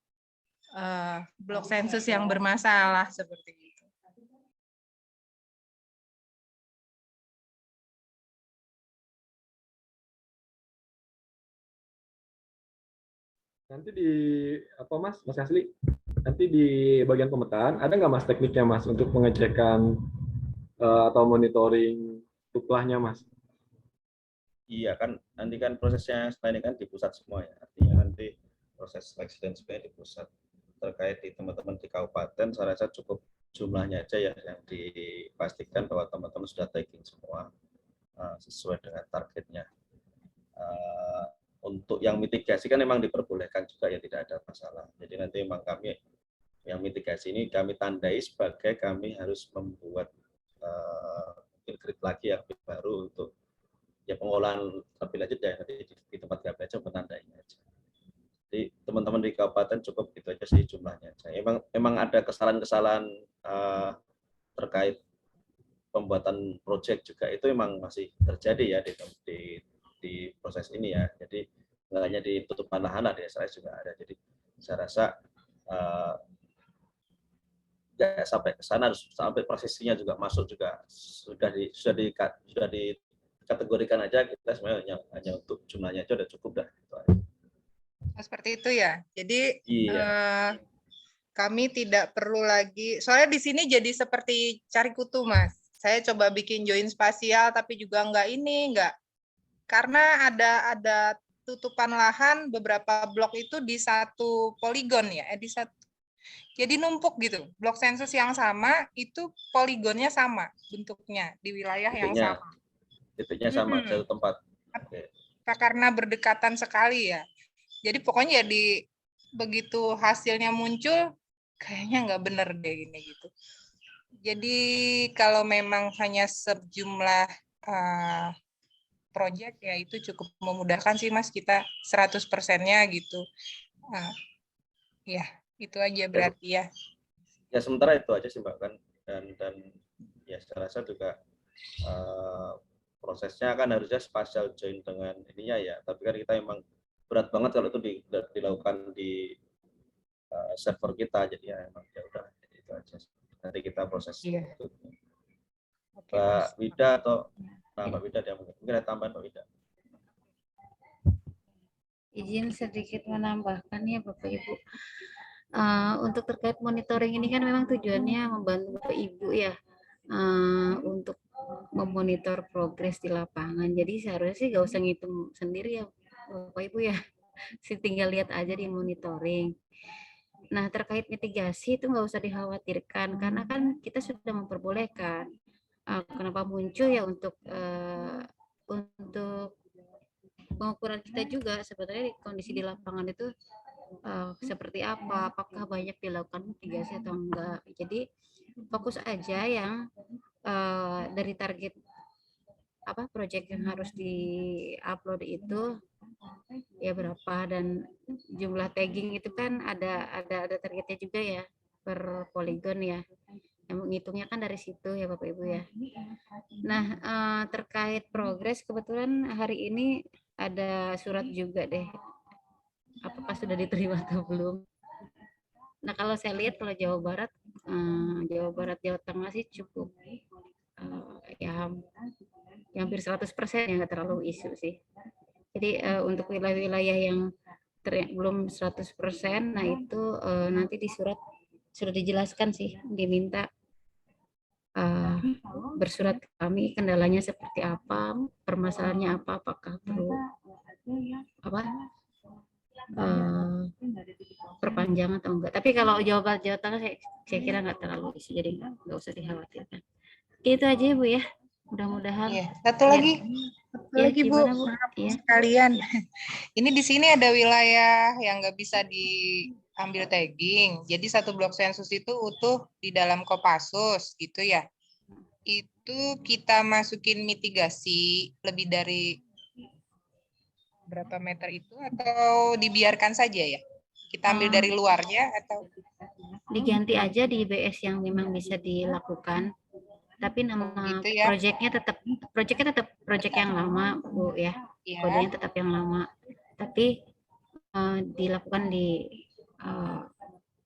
blok sensus yang bermasalah seperti itu. Nanti di apa Mas Kasli? Nanti di bagian pemetaan ada nggak Mas tekniknya Mas untuk pengecekan atau monitoring tuklahnya, Mas? Iya kan, nanti kan prosesnya setelah ini kan di pusat semua ya. Artinya nanti proses seleksi dan sebagainya di pusat. Terkait di teman-teman di kabupaten, saya rasa cukup jumlahnya aja ya yang dipastikan bahwa teman-teman sudah tagging semua sesuai dengan targetnya. Untuk yang mitigasi kan memang diperbolehkan juga ya, tidak ada masalah. Jadi nanti memang kami yang mitigasi ini kami tandai sebagai kami harus membuat grid lagi yang baru untuk ya pengolahan lebih lanjut ya nanti di tempat kami aja menandainya aja. Jadi teman-teman di kabupaten cukup gitu aja sih jumlahnya aja. Emang ada kesalahan-kesalahan terkait pembuatan proyek juga itu memang masih terjadi ya di proses ini ya. Jadi nggak hanya di tutupan lahan di SRS juga ada. Jadi saya rasa ya sampai ke sana sampai prosesinya juga masuk juga sudah dikategorikan aja kita sebenarnya hanya untuk jumlahnya aja udah cukup dah. Seperti itu ya. Jadi iya. Kami tidak perlu lagi, soalnya di sini jadi seperti cari kutu, Mas. Saya coba bikin join spasial tapi juga enggak karena ada tutupan lahan beberapa blok itu di satu poligon ya, jadi numpuk gitu. Blok sensus yang sama itu poligonnya sama bentuknya di wilayah yang sama. Titiknya sama satu tempat. Okay. Karena berdekatan sekali ya. Jadi pokoknya ya begitu hasilnya muncul kayaknya nggak bener deh gini gitu. Jadi kalau memang hanya sejumlah proyek ya itu cukup memudahkan sih Mas, kita 100%-nya gitu. Ya itu aja berarti ya. Ya sementara itu aja sih Mbak kan, dan ya saya rasa juga prosesnya kan harusnya spasial join dengan ininya ya, tapi kan kita emang berat banget kalau itu dilakukan di server kita, jadi ya emang ya udah itu aja. Nanti kita proses. Iya. Mbak Wida atau Mbak Wida dia mungkin ada tambahan Mbak Wida. Izin sedikit menambahkan ya Bapak Ibu. Untuk terkait monitoring ini kan memang tujuannya membantu Bapak Ibu ya untuk memonitor progres di lapangan. Jadi seharusnya sih nggak usah ngitung sendiri ya Bapak Ibu ya. Sih tinggal lihat aja di monitoring. Nah terkait mitigasi itu nggak usah dikhawatirkan karena kan kita sudah memperbolehkan. Kenapa muncul ya untuk pengukuran kita juga sebetulnya kondisi di lapangan itu seperti apa, apakah banyak dilakukan mitigasi atau enggak. Jadi fokus aja yang dari target proyek yang harus di-upload itu ya berapa, dan jumlah tagging itu kan ada targetnya juga ya per poligon ya. Yang menghitungnya kan dari situ ya Bapak Ibu ya. Nah terkait progres kebetulan hari ini ada surat juga deh. Apakah sudah diterima atau belum? Nah kalau saya lihat kalau Jawa Barat, Jawa Tengah sih cukup ya hampir 100% ya, nggak terlalu isu sih. Jadi untuk wilayah-wilayah yang belum 100%, nah itu nanti di surat sudah dijelaskan sih, diminta bersurat ke kami kendalanya seperti apa, permasalahannya apa, apakah perlu perpanjangan atau enggak. Tapi kalau Jawa Tengah saya kira nggak terlalu isu, jadi nggak usah dikhawatirkan. Itu aja Bu ya. Mudah-mudahan. Iya. Satu lagi Bu, ya. Sekalian. Ini di sini ada wilayah yang nggak bisa diambil tagging. Jadi satu blok sensus itu utuh di dalam Kopassus gitu ya. Itu kita masukin mitigasi lebih dari berapa meter itu atau dibiarkan saja ya? Kita ambil dari luarnya atau diganti aja di IBS yang memang bisa dilakukan. Tapi nama gitu ya. Proyeknya tetap proyek yang lama Bu ya. Kodenya tetap yang lama. Tapi dilakukan di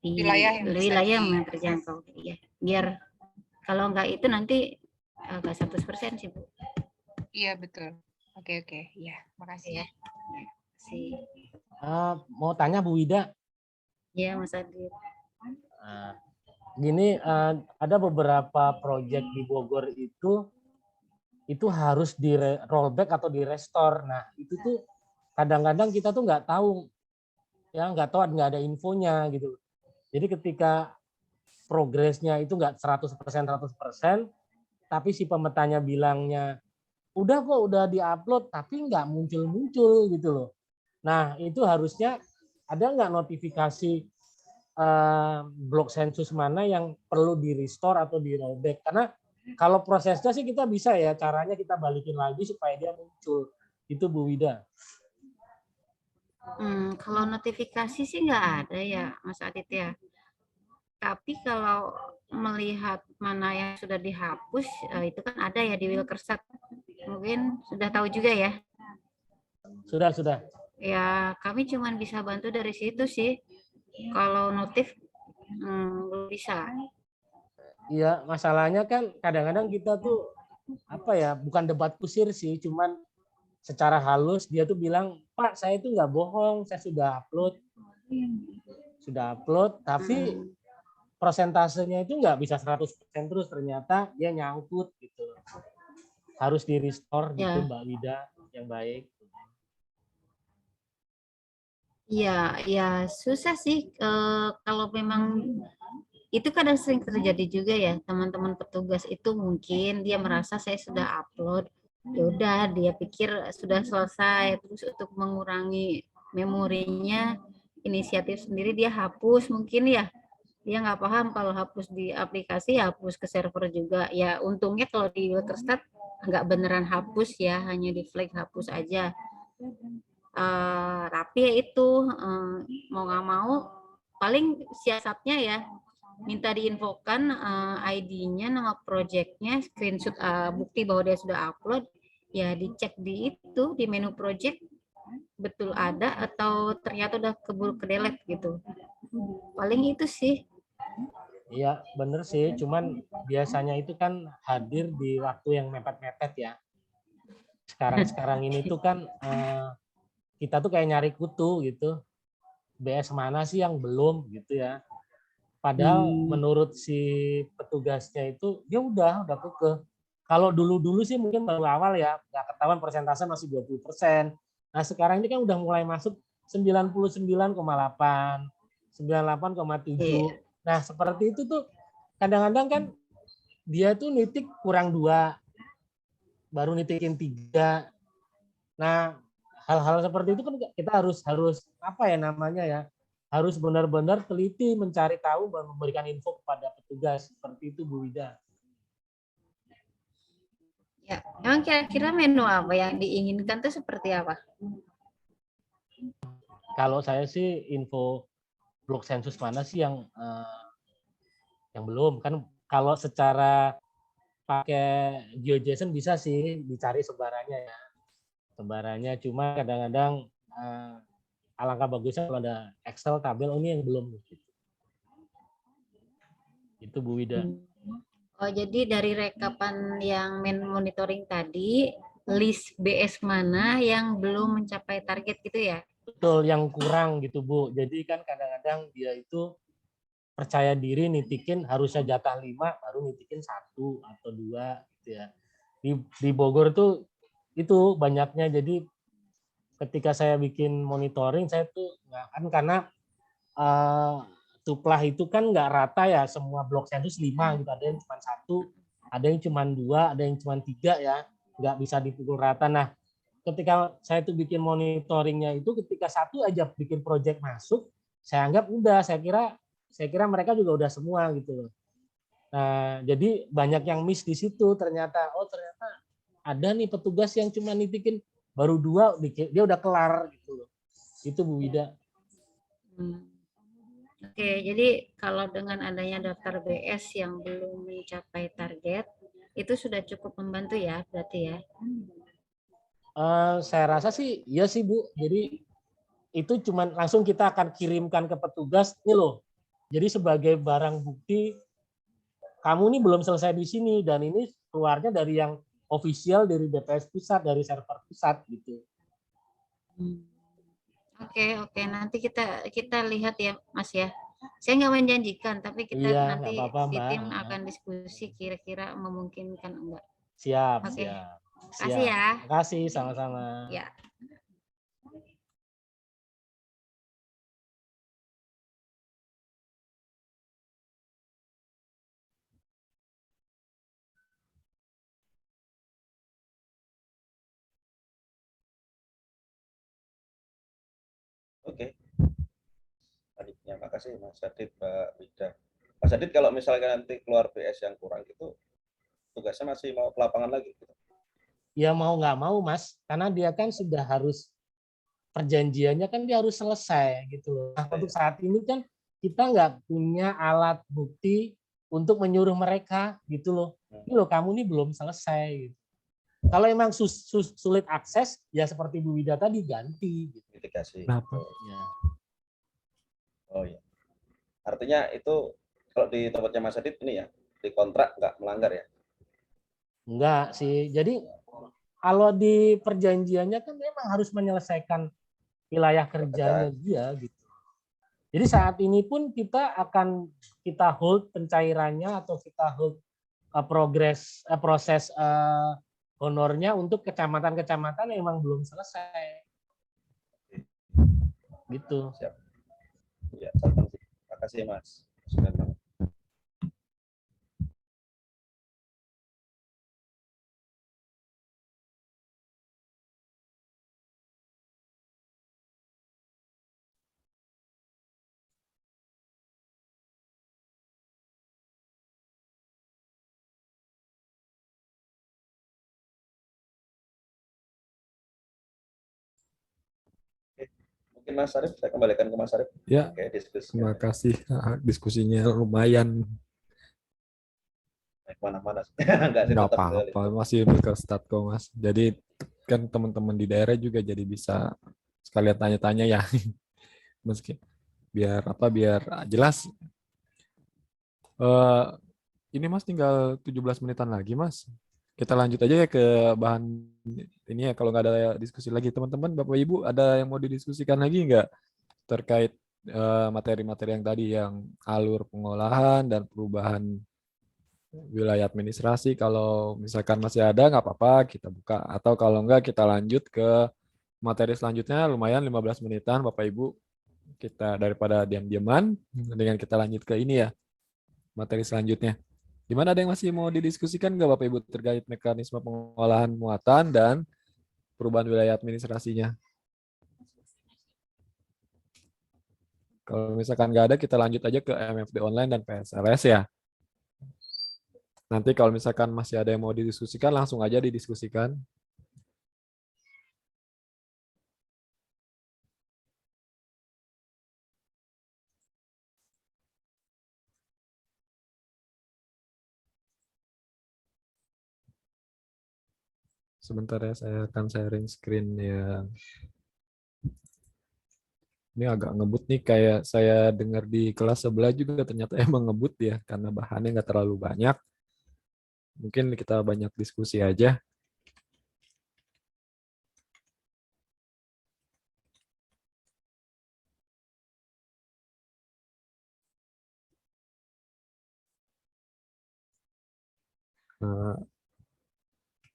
wilayah yang terjangkau ya. Biar kalau enggak itu nanti enggak 100% sih Bu. Iya betul. Oke. Ya, makasih ya. Mau tanya Bu Wida. Iya Mas Adit. gini, ada beberapa proyek di Bogor itu harus di rollback atau di restore. Nah, itu tuh kadang-kadang kita tuh nggak tahu, ya nggak ada infonya gitu. Jadi ketika progresnya itu nggak 100%, tapi si pemetanya bilangnya udah kok, udah diupload, tapi nggak muncul-muncul gitu loh. Nah, itu harusnya ada nggak notifikasi blok sensus mana yang perlu di restore atau di rollback? Karena kalau prosesnya sih kita bisa ya, caranya kita balikin lagi supaya dia muncul. Itu Bu Wida. Kalau notifikasi sih nggak ada ya, Mas Adit ya. Tapi kalau melihat mana yang sudah dihapus, itu kan ada ya di Wilkersat. Mungkin sudah tahu juga ya. Sudah. Ya, kami cuma bisa bantu dari situ sih. Kalau notif belum bisa. Iya, masalahnya kan kadang-kadang kita tuh bukan debat kusir sih, cuman secara halus dia tuh bilang, Pak, saya itu nggak bohong, saya sudah upload, tapi persentasenya itu nggak bisa 100% terus, ternyata dia nyangkut gitu. Harus di restore gitu, Mbak Wida, yang baik. Ya susah sih kalau memang itu kadang sering terjadi juga ya, teman-teman petugas itu mungkin dia merasa saya sudah upload, ya udah dia pikir sudah selesai, terus untuk mengurangi memorinya inisiatif sendiri dia hapus mungkin ya. Dia nggak paham kalau hapus di aplikasi, hapus ke server juga. Ya untungnya kalau di Wilkersat nggak beneran hapus ya, hanya di flag hapus aja. Tapi ya itu mau nggak mau paling siasatnya ya minta diinfokan ID-nya, nama projectnya, screenshot bukti bahwa dia sudah upload, ya dicek di itu di menu project betul ada atau ternyata udah keburu ke delete gitu. Paling itu sih. Iya, bener sih. Cuman biasanya itu kan hadir di waktu yang mepet-mepet ya. Sekarang ini tuh kan kita tuh kayak nyari kutu gitu. BS mana sih yang belum gitu ya. Padahal menurut si petugasnya itu dia udah kekeh. Kalau dulu-dulu sih mungkin baru awal ya, nggak ketahuan persentase masih 20%. Nah sekarang ini kan udah mulai masuk 99,8, 98,7. Nah seperti itu tuh kadang-kadang kan dia tuh nitik kurang 2, baru nitikin 3. Nah hal-hal seperti itu kan kita harus harus benar-benar teliti mencari tahu dan memberikan info kepada petugas. Seperti itu Bu Wida. Ya, emang kira-kira menu apa yang diinginkan tuh seperti apa? Kalau saya sih info blok sensus mana sih yang belum, kan kalau secara pakai GeoJSON bisa sih dicari sebarannya ya. Sebarannya cuma kadang-kadang alangkah bagusnya kalau ada Excel tabel ini yang belum gitu. Itu Bu Wida. Oh, jadi dari rekapan yang monitoring tadi, list BS mana yang belum mencapai target gitu ya? Betul, yang kurang gitu Bu. Jadi kan kadang-kadang dia itu percaya diri nitikin harusnya jatah 5, baru nitikin 1 atau 2 gitu ya. Di Bogor tuh itu banyaknya. Jadi ketika saya bikin monitoring, saya tuh karena tuplah itu kan nggak rata ya, semua blok sensus 5 gitu, ada yang cuma 1, ada yang cuma 2, ada yang cuma 3 ya, nggak bisa dipukul rata. Nah ketika saya tuh bikin monitoringnya itu, ketika 1 aja bikin project masuk, saya anggap udah, saya kira mereka juga udah semua gitu loh. Nah jadi banyak yang miss di situ, ternyata ada nih petugas yang cuma nitikin baru 2, dia udah kelar gitu loh. Itu Bu Wida. Oke, jadi kalau dengan adanya daftar BS yang belum mencapai target, itu sudah cukup membantu ya, berarti ya? Saya rasa sih iya sih Bu. Jadi itu cuman langsung kita akan kirimkan ke petugas nih loh. Jadi sebagai barang bukti kamu nih belum selesai di sini dan ini keluarnya dari yang official dari BPS pusat, dari server pusat gitu. Oke, nanti kita lihat ya Mas ya. Saya nggak menjanjikan, tapi kita Iya, nanti nggak apa-apa, di Mbak. tim akan diskusi kira-kira memungkinkan enggak. Siap, Oke. siap. Kasih Siap. ya. Makasih, sama-sama. Ya. Oke. Baiknya, makasih Mas Adit, Mbak Wida. Mas Adit, kalau misalkan nanti keluar BS yang kurang itu, tugasnya masih mau ke lapangan lagi? Gitu? Ya mau nggak mau, Mas, karena dia kan sudah harus, perjanjiannya kan dia harus selesai gitu. Nah, untuk saat ini kan kita nggak punya alat bukti untuk menyuruh mereka gitu loh. Ini loh, kamu ini belum selesai. Gitu. Kalau emang sulit akses, ya seperti Bu Wida tadi, ganti. Gitu. Mitigasi. Kenapa? Ya. Oh iya. Artinya itu kalau di tempatnya Mas Adit ini ya, di kontrak nggak melanggar ya? Enggak sih. Jadi kalau di perjanjiannya kan memang harus menyelesaikan wilayah kerjanya dia gitu. Jadi saat ini pun kita hold pencairannya atau kita hold proses honornya untuk kecamatan-kecamatan yang memang belum selesai. Gitu. Siap. Ya, terima kasih Mas. Mungkin Mas Arif, saya kembalikan ke Mas Arif. Ya, oke, terima kasih. Diskusinya lumayan. Mana-mana. Nggak apa-apa, masih ke Statco, Mas. Jadi kan teman-teman di daerah juga jadi bisa sekalian tanya-tanya ya. Meski biar jelas. Ini Mas tinggal 17 menitan lagi, Mas. Kita lanjut aja ya ke bahan ini ya, kalau nggak ada diskusi lagi. Teman-teman, Bapak Ibu, ada yang mau didiskusikan lagi nggak terkait materi-materi yang tadi, yang alur pengolahan dan perubahan wilayah administrasi? Kalau misalkan masih ada, nggak apa-apa, kita buka. Atau kalau nggak, kita lanjut ke materi selanjutnya, lumayan 15 menitan, Bapak Ibu. Kita daripada diam-diaman, dengan kita lanjut ke ini ya, materi selanjutnya. Gimana, ada yang masih mau didiskusikan nggak Bapak Ibu terkait mekanisme pengolahan muatan dan perubahan wilayah administrasinya? Kalau misalkan nggak ada, kita lanjut aja ke MFD online dan PSLS ya. Nanti kalau misalkan masih ada yang mau didiskusikan, langsung aja didiskusikan. Sebentar ya, saya akan sharing screen yang ini agak ngebut nih, kayak saya dengar di kelas sebelah juga ternyata emang ngebut ya, karena bahannya nggak terlalu banyak. Mungkin kita banyak diskusi aja.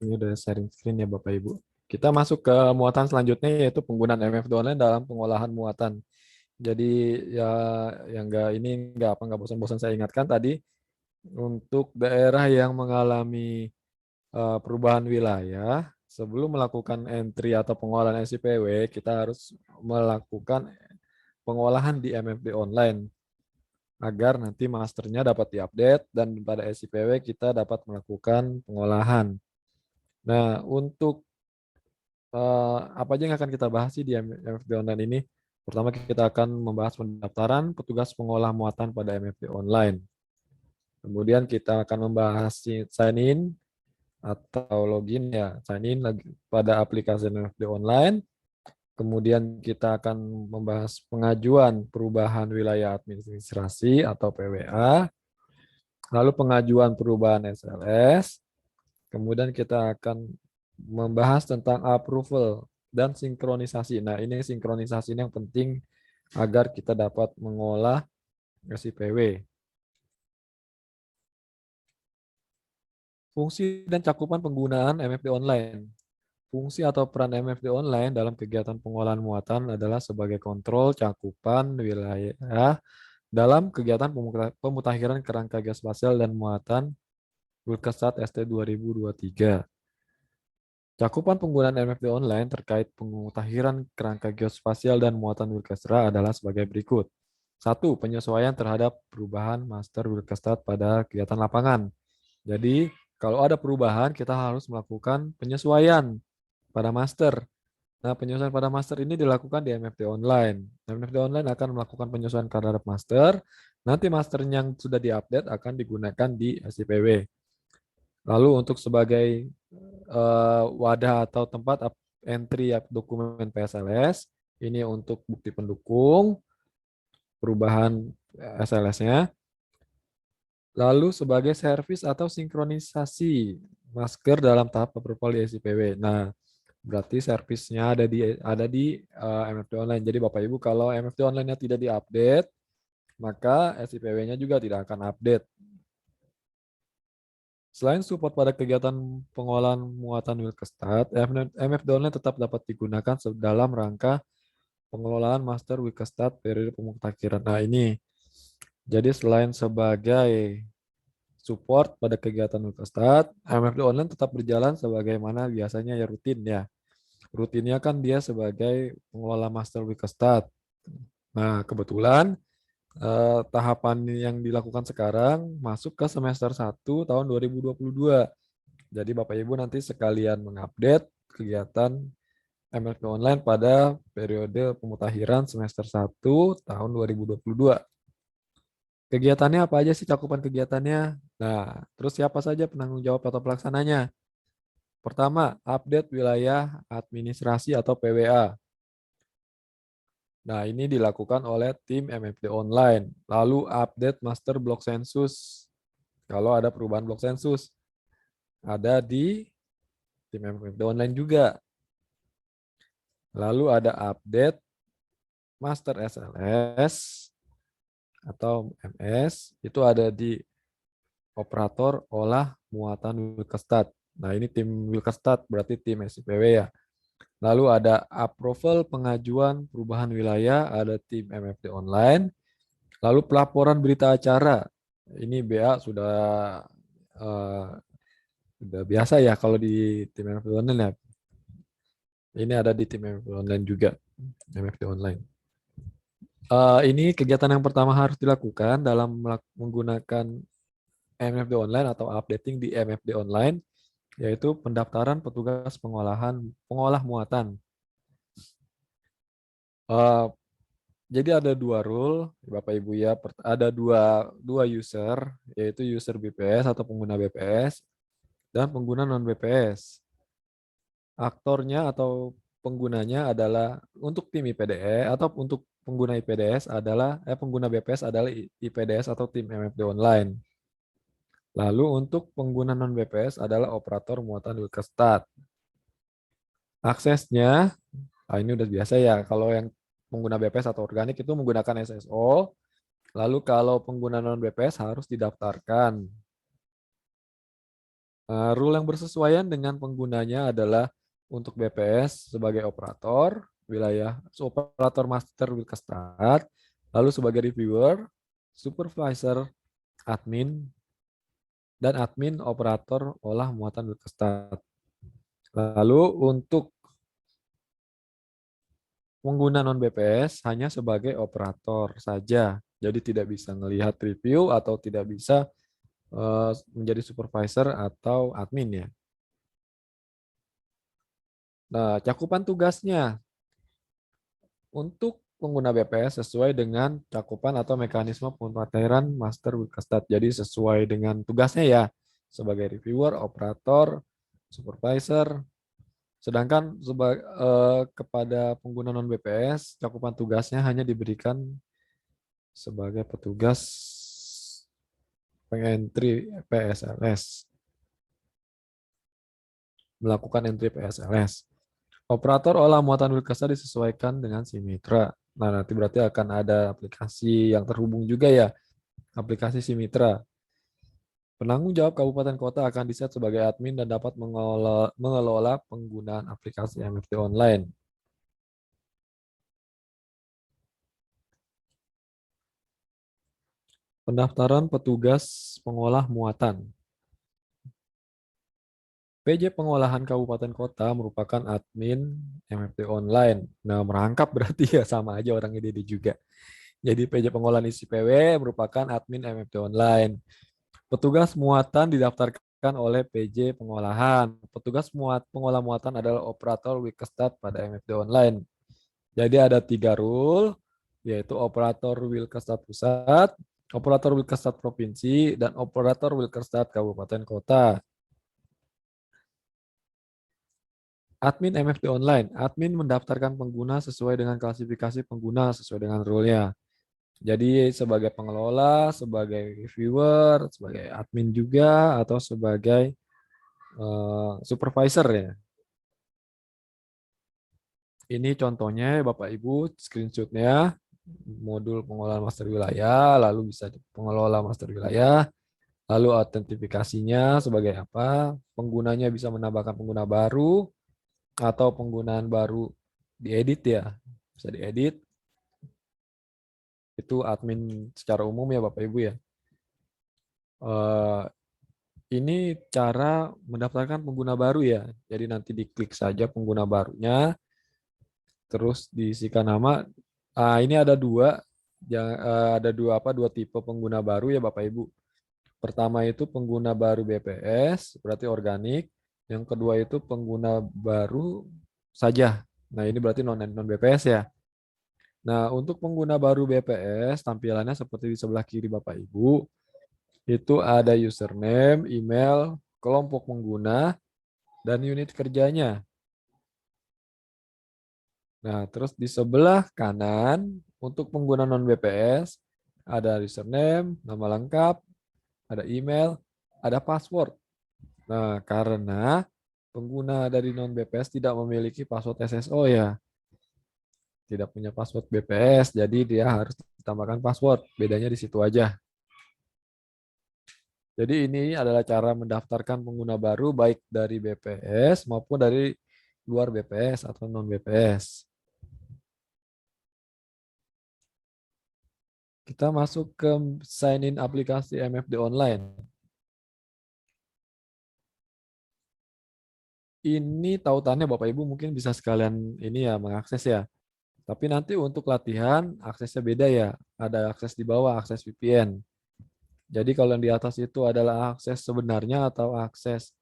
Ini udah sharing screen ya Bapak Ibu. Kita masuk ke muatan selanjutnya, yaitu penggunaan MFD online dalam pengolahan muatan. Jadi ya yang nggak bosan-bosan saya ingatkan tadi, untuk daerah yang mengalami perubahan wilayah, sebelum melakukan entry atau pengolahan SIPW, kita harus melakukan pengolahan di MFD online agar nanti masternya dapat diupdate dan pada SIPW kita dapat melakukan pengolahan. Nah, untuk apa aja yang akan kita bahas sih di MFD online ini? Pertama, kita akan membahas pendaftaran petugas pengolah muatan pada MFD online. Kemudian kita akan membahas sign in atau login ya, sign in pada aplikasi MFD online. Kemudian kita akan membahas pengajuan perubahan wilayah administrasi atau PWA. Lalu pengajuan perubahan SLS. Kemudian kita akan membahas tentang approval dan sinkronisasi. Nah, ini sinkronisasi yang penting agar kita dapat mengolah SIPW. Fungsi dan cakupan penggunaan MFD online. Fungsi atau peran MFD online dalam kegiatan pengolahan muatan adalah sebagai kontrol cakupan wilayah dalam kegiatan pemutakhiran kerangka geospasial dan muatan Wilkestat ST 2023. Cakupan penggunaan MFD online terkait pemutakhiran kerangka geospasial dan muatan Wilkestra adalah sebagai berikut. 1. Penyesuaian terhadap perubahan master Wilkestat pada kegiatan lapangan. Jadi, kalau ada perubahan, kita harus melakukan penyesuaian pada master. Nah, penyesuaian pada master ini dilakukan di MFD online. MFD online akan melakukan penyesuaian terhadap master. Nanti master yang sudah diupdate akan digunakan di SIPW. Lalu untuk sebagai wadah atau tempat entry dokumen PSLS, ini untuk bukti pendukung, perubahan SLS-nya. Lalu sebagai servis atau sinkronisasi masker dalam tahap approval di SIPW. Nah, berarti servisnya ada di MFD online. Jadi Bapak Ibu kalau MFD online-nya tidak diupdate, maka SIPW-nya juga tidak akan update. Selain support pada kegiatan pengolahan muatan Wilkestat, MFD online tetap dapat digunakan dalam rangka pengelolaan master Wilkestat periode pemutakhiran. Nah, ini. Jadi selain sebagai support pada kegiatan Wilkestat, MFD online tetap berjalan sebagaimana biasanya ya rutin ya. Rutinnya kan dia sebagai pengelola master Wilkestat. Nah, kebetulan tahapan yang dilakukan sekarang masuk ke semester 1 tahun 2022. Jadi Bapak Ibu nanti sekalian mengupdate kegiatan MFD online pada periode pemutakhiran semester 1 tahun 2022. Kegiatannya apa aja sih cakupan kegiatannya? Nah, terus siapa saja penanggung jawab atau pelaksananya? Pertama, update wilayah administrasi atau PWA. Nah, ini dilakukan oleh tim MFD online. Lalu update master blok sensus. Kalau ada perubahan blok sensus. Ada di tim MFD online juga. Lalu ada update master SLS atau MS. Itu ada di operator olah muatan Wilkestat. Nah, ini tim Wilkestat, berarti tim SIPW ya. Lalu ada approval pengajuan perubahan wilayah, ada tim MFD online. Lalu pelaporan berita acara. Ini BA sudah biasa ya kalau di tim MFD online ya. Ini ada di tim MFD online juga, MFD online. Ini kegiatan yang pertama harus dilakukan dalam menggunakan MFD online atau updating di MFD online, yaitu pendaftaran petugas pengolah muatan. Jadi ada dua rule, Bapak Ibu ya. Ada dua user, yaitu user BPS atau pengguna BPS dan pengguna non BPS. Aktornya atau penggunanya adalah untuk tim IPDE atau untuk pengguna IPDS adalah pengguna BPS adalah IPDS atau tim MFD online. Lalu untuk pengguna non BPS adalah operator muatan Wilkestat. Aksesnya, ini udah biasa ya. Kalau yang pengguna BPS atau organik itu menggunakan SSO. Lalu kalau pengguna non BPS harus didaftarkan. Rule yang bersesuaian dengan penggunanya adalah untuk BPS sebagai operator wilayah, operator master Wilkestat, lalu sebagai reviewer, supervisor, admin, dan admin operator olah muatan Wilkestat. Lalu untuk pengguna non BPS hanya sebagai operator saja, jadi tidak bisa melihat review atau tidak bisa menjadi supervisor atau admin ya. Nah, cakupan tugasnya untuk pengguna BPS sesuai dengan cakupan atau mekanisme pemutakhiran master Wilkestat. Jadi sesuai dengan tugasnya ya, sebagai reviewer, operator, supervisor. Sedangkan kepada pengguna non BPS, cakupan tugasnya hanya diberikan sebagai petugas pengentry PSLS. Melakukan entry PSLS. Operator olah muatan Wilkestat disesuaikan dengan si mitra. Nah, nanti berarti akan ada aplikasi yang terhubung juga ya, aplikasi Simitra. Penanggung jawab kabupaten kota akan diset sebagai admin dan dapat mengelola penggunaan aplikasi MFD online. Pendaftaran petugas pengolah muatan. PJ Pengolahan Kabupaten Kota merupakan admin MFD online. Nah, merangkap berarti ya sama aja orangnya Dede juga. Jadi PJ Pengolahan isi PW merupakan admin MFD online. Petugas muatan didaftarkan oleh PJ Pengolahan. Petugas pengolah muatan adalah operator Wilkestat pada MFD online. Jadi ada 3 rule, yaitu operator Wilkestat Pusat, operator Wilkestat Provinsi, dan operator Wilkestat Kabupaten Kota. Admin MFD online. Admin mendaftarkan pengguna sesuai dengan klasifikasi pengguna sesuai dengan rule-nya. Jadi sebagai pengelola, sebagai reviewer, sebagai admin juga, atau sebagai supervisor ya. Ini contohnya Bapak Ibu, screenshot-nya, modul pengolahan master wilayah, lalu bisa pengelola master wilayah, lalu autentifikasinya sebagai apa, penggunanya bisa menambahkan pengguna baru, atau penggunaan baru diedit ya, bisa diedit. Itu admin secara umum ya Bapak Ibu ya. Ini cara mendaftarkan pengguna baru ya. Jadi nanti diklik saja pengguna barunya, terus diisikan nama. Ini ada dua tipe pengguna baru ya Bapak Ibu. Pertama itu pengguna baru BPS, berarti organik. Yang kedua itu pengguna baru saja. Nah, ini berarti non BPS ya. Nah, untuk pengguna baru BPS, tampilannya seperti di sebelah kiri Bapak Ibu. Itu ada username, email, kelompok pengguna, dan unit kerjanya. Nah, terus di sebelah kanan, untuk pengguna non BPS, ada username, nama lengkap, ada email, ada password. Nah, karena pengguna dari non BPS tidak memiliki password SSO ya. Tidak punya password BPS, jadi dia harus ditambahkan password. Bedanya di situ aja. Jadi ini adalah cara mendaftarkan pengguna baru baik dari BPS maupun dari luar BPS atau non BPS. Kita masuk ke sign in aplikasi MFD online. Ini tautannya Bapak Ibu mungkin bisa sekalian ini ya mengakses ya. Tapi nanti untuk latihan aksesnya beda ya. Ada akses di bawah, akses VPN. Jadi kalau yang di atas itu adalah akses sebenarnya atau akses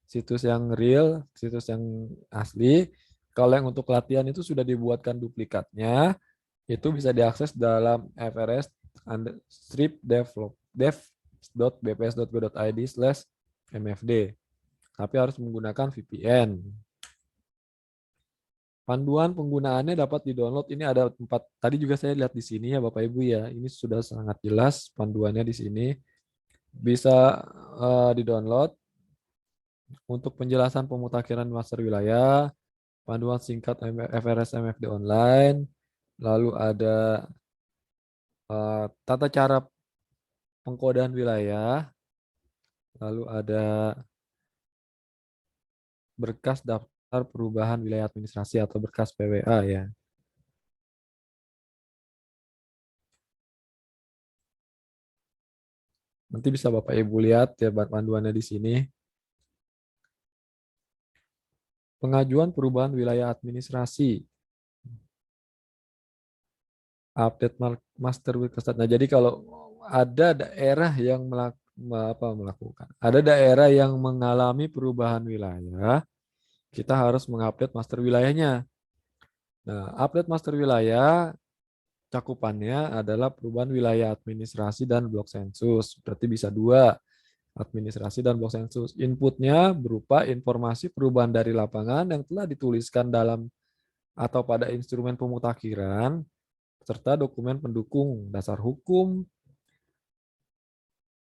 situs yang real, situs yang asli. Kalau yang untuk latihan itu sudah dibuatkan duplikatnya, itu bisa diakses dalam frs-dev.bps.go.id/mfd. Tapi harus menggunakan VPN. Panduan penggunaannya dapat di-download. Ini ada 4. Tadi juga saya lihat di sini ya Bapak Ibu ya. Ini sudah sangat jelas panduannya di sini. Bisa di-download. Untuk penjelasan pemutakhiran master wilayah, panduan singkat FRS MFD online, lalu ada tata cara pengkodean wilayah, lalu ada berkas daftar perubahan wilayah administrasi atau berkas PWA ya. Nanti bisa Bapak Ibu lihat ya panduannya di sini. Pengajuan perubahan wilayah administrasi. Update master Wilkestat. Nah, jadi kalau ada daerah yang melakukan, ada daerah yang mengalami perubahan wilayah, kita harus mengupdate master wilayahnya. Nah, update master wilayah cakupannya adalah perubahan wilayah administrasi dan blok sensus. Berarti bisa 2, administrasi dan blok sensus. Inputnya berupa informasi perubahan dari lapangan yang telah dituliskan dalam atau pada instrumen pemutakhiran, serta dokumen pendukung dasar hukum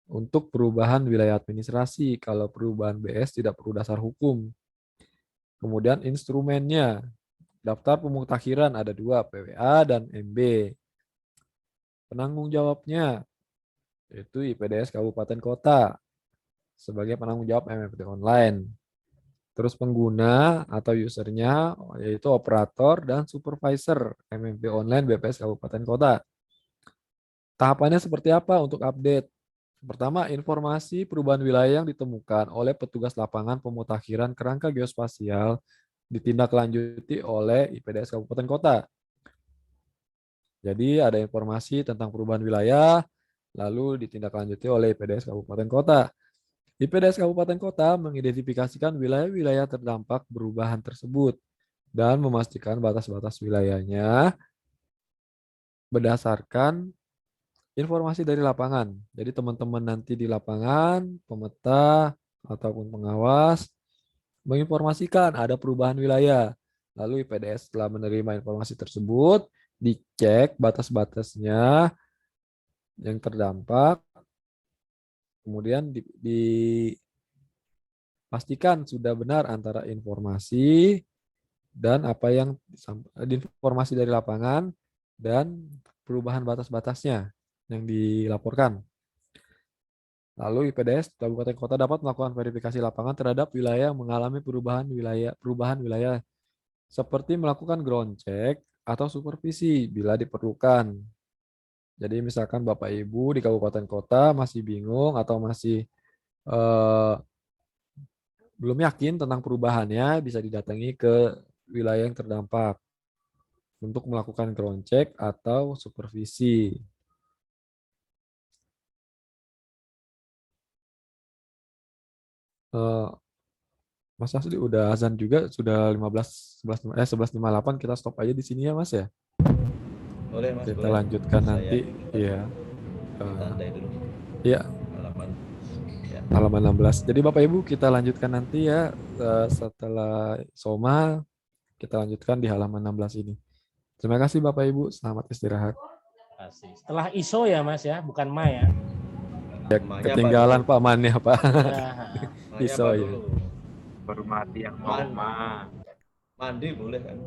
untuk perubahan wilayah administrasi. Kalau perubahan BS tidak perlu dasar hukum. Kemudian instrumennya Daftar pemutakhiran ada 2, PWA dan MB. Penanggung jawabnya yaitu IPDS Kabupaten Kota sebagai penanggung jawab MMPT online. Terus pengguna atau usernya yaitu operator dan supervisor MMP online BPS Kabupaten Kota. Tahapannya seperti apa untuk update? Pertama, informasi perubahan wilayah yang ditemukan oleh petugas lapangan pemutakhiran kerangka geospasial ditindaklanjuti oleh IPDS Kabupaten Kota. Jadi ada informasi tentang perubahan wilayah, lalu ditindaklanjuti oleh IPDS Kabupaten Kota. IPDS Kabupaten Kota mengidentifikasikan wilayah-wilayah terdampak perubahan tersebut dan memastikan batas-batas wilayahnya berdasarkan informasi dari lapangan. Jadi teman-teman nanti di lapangan, pemeta ataupun pengawas menginformasikan ada perubahan wilayah. Lalu IPDS setelah menerima informasi tersebut, dicek batas-batasnya yang terdampak, kemudian dipastikan sudah benar antara informasi dan apa yang informasi dari lapangan dan perubahan batas-batasnya yang dilaporkan. Lalu IPDS Kabupaten Kota dapat melakukan verifikasi lapangan terhadap wilayah yang mengalami perubahan wilayah seperti melakukan ground check atau supervisi bila diperlukan. Jadi misalkan Bapak Ibu di Kabupaten Kota masih bingung atau masih belum yakin tentang perubahannya, bisa didatangi ke wilayah yang terdampak untuk melakukan ground check atau supervisi. Mas Asli udah azan juga, sudah 11.58, kita stop aja di sini ya Mas ya. Boleh Mas. Kita boleh. lanjutkan nanti. Iya. Santai dulu. Iya. Halaman 16. Jadi Bapak Ibu kita lanjutkan nanti ya setelah Soma, kita lanjutkan di halaman 16 ini. Terima kasih Bapak Ibu, selamat istirahat. Setelah ISO ya Mas ya, bukan MA ya. Ya, ketinggalan Pak Mannya Pak. Ya. ISO ya. Baru mati yang mau Mandi boleh kan?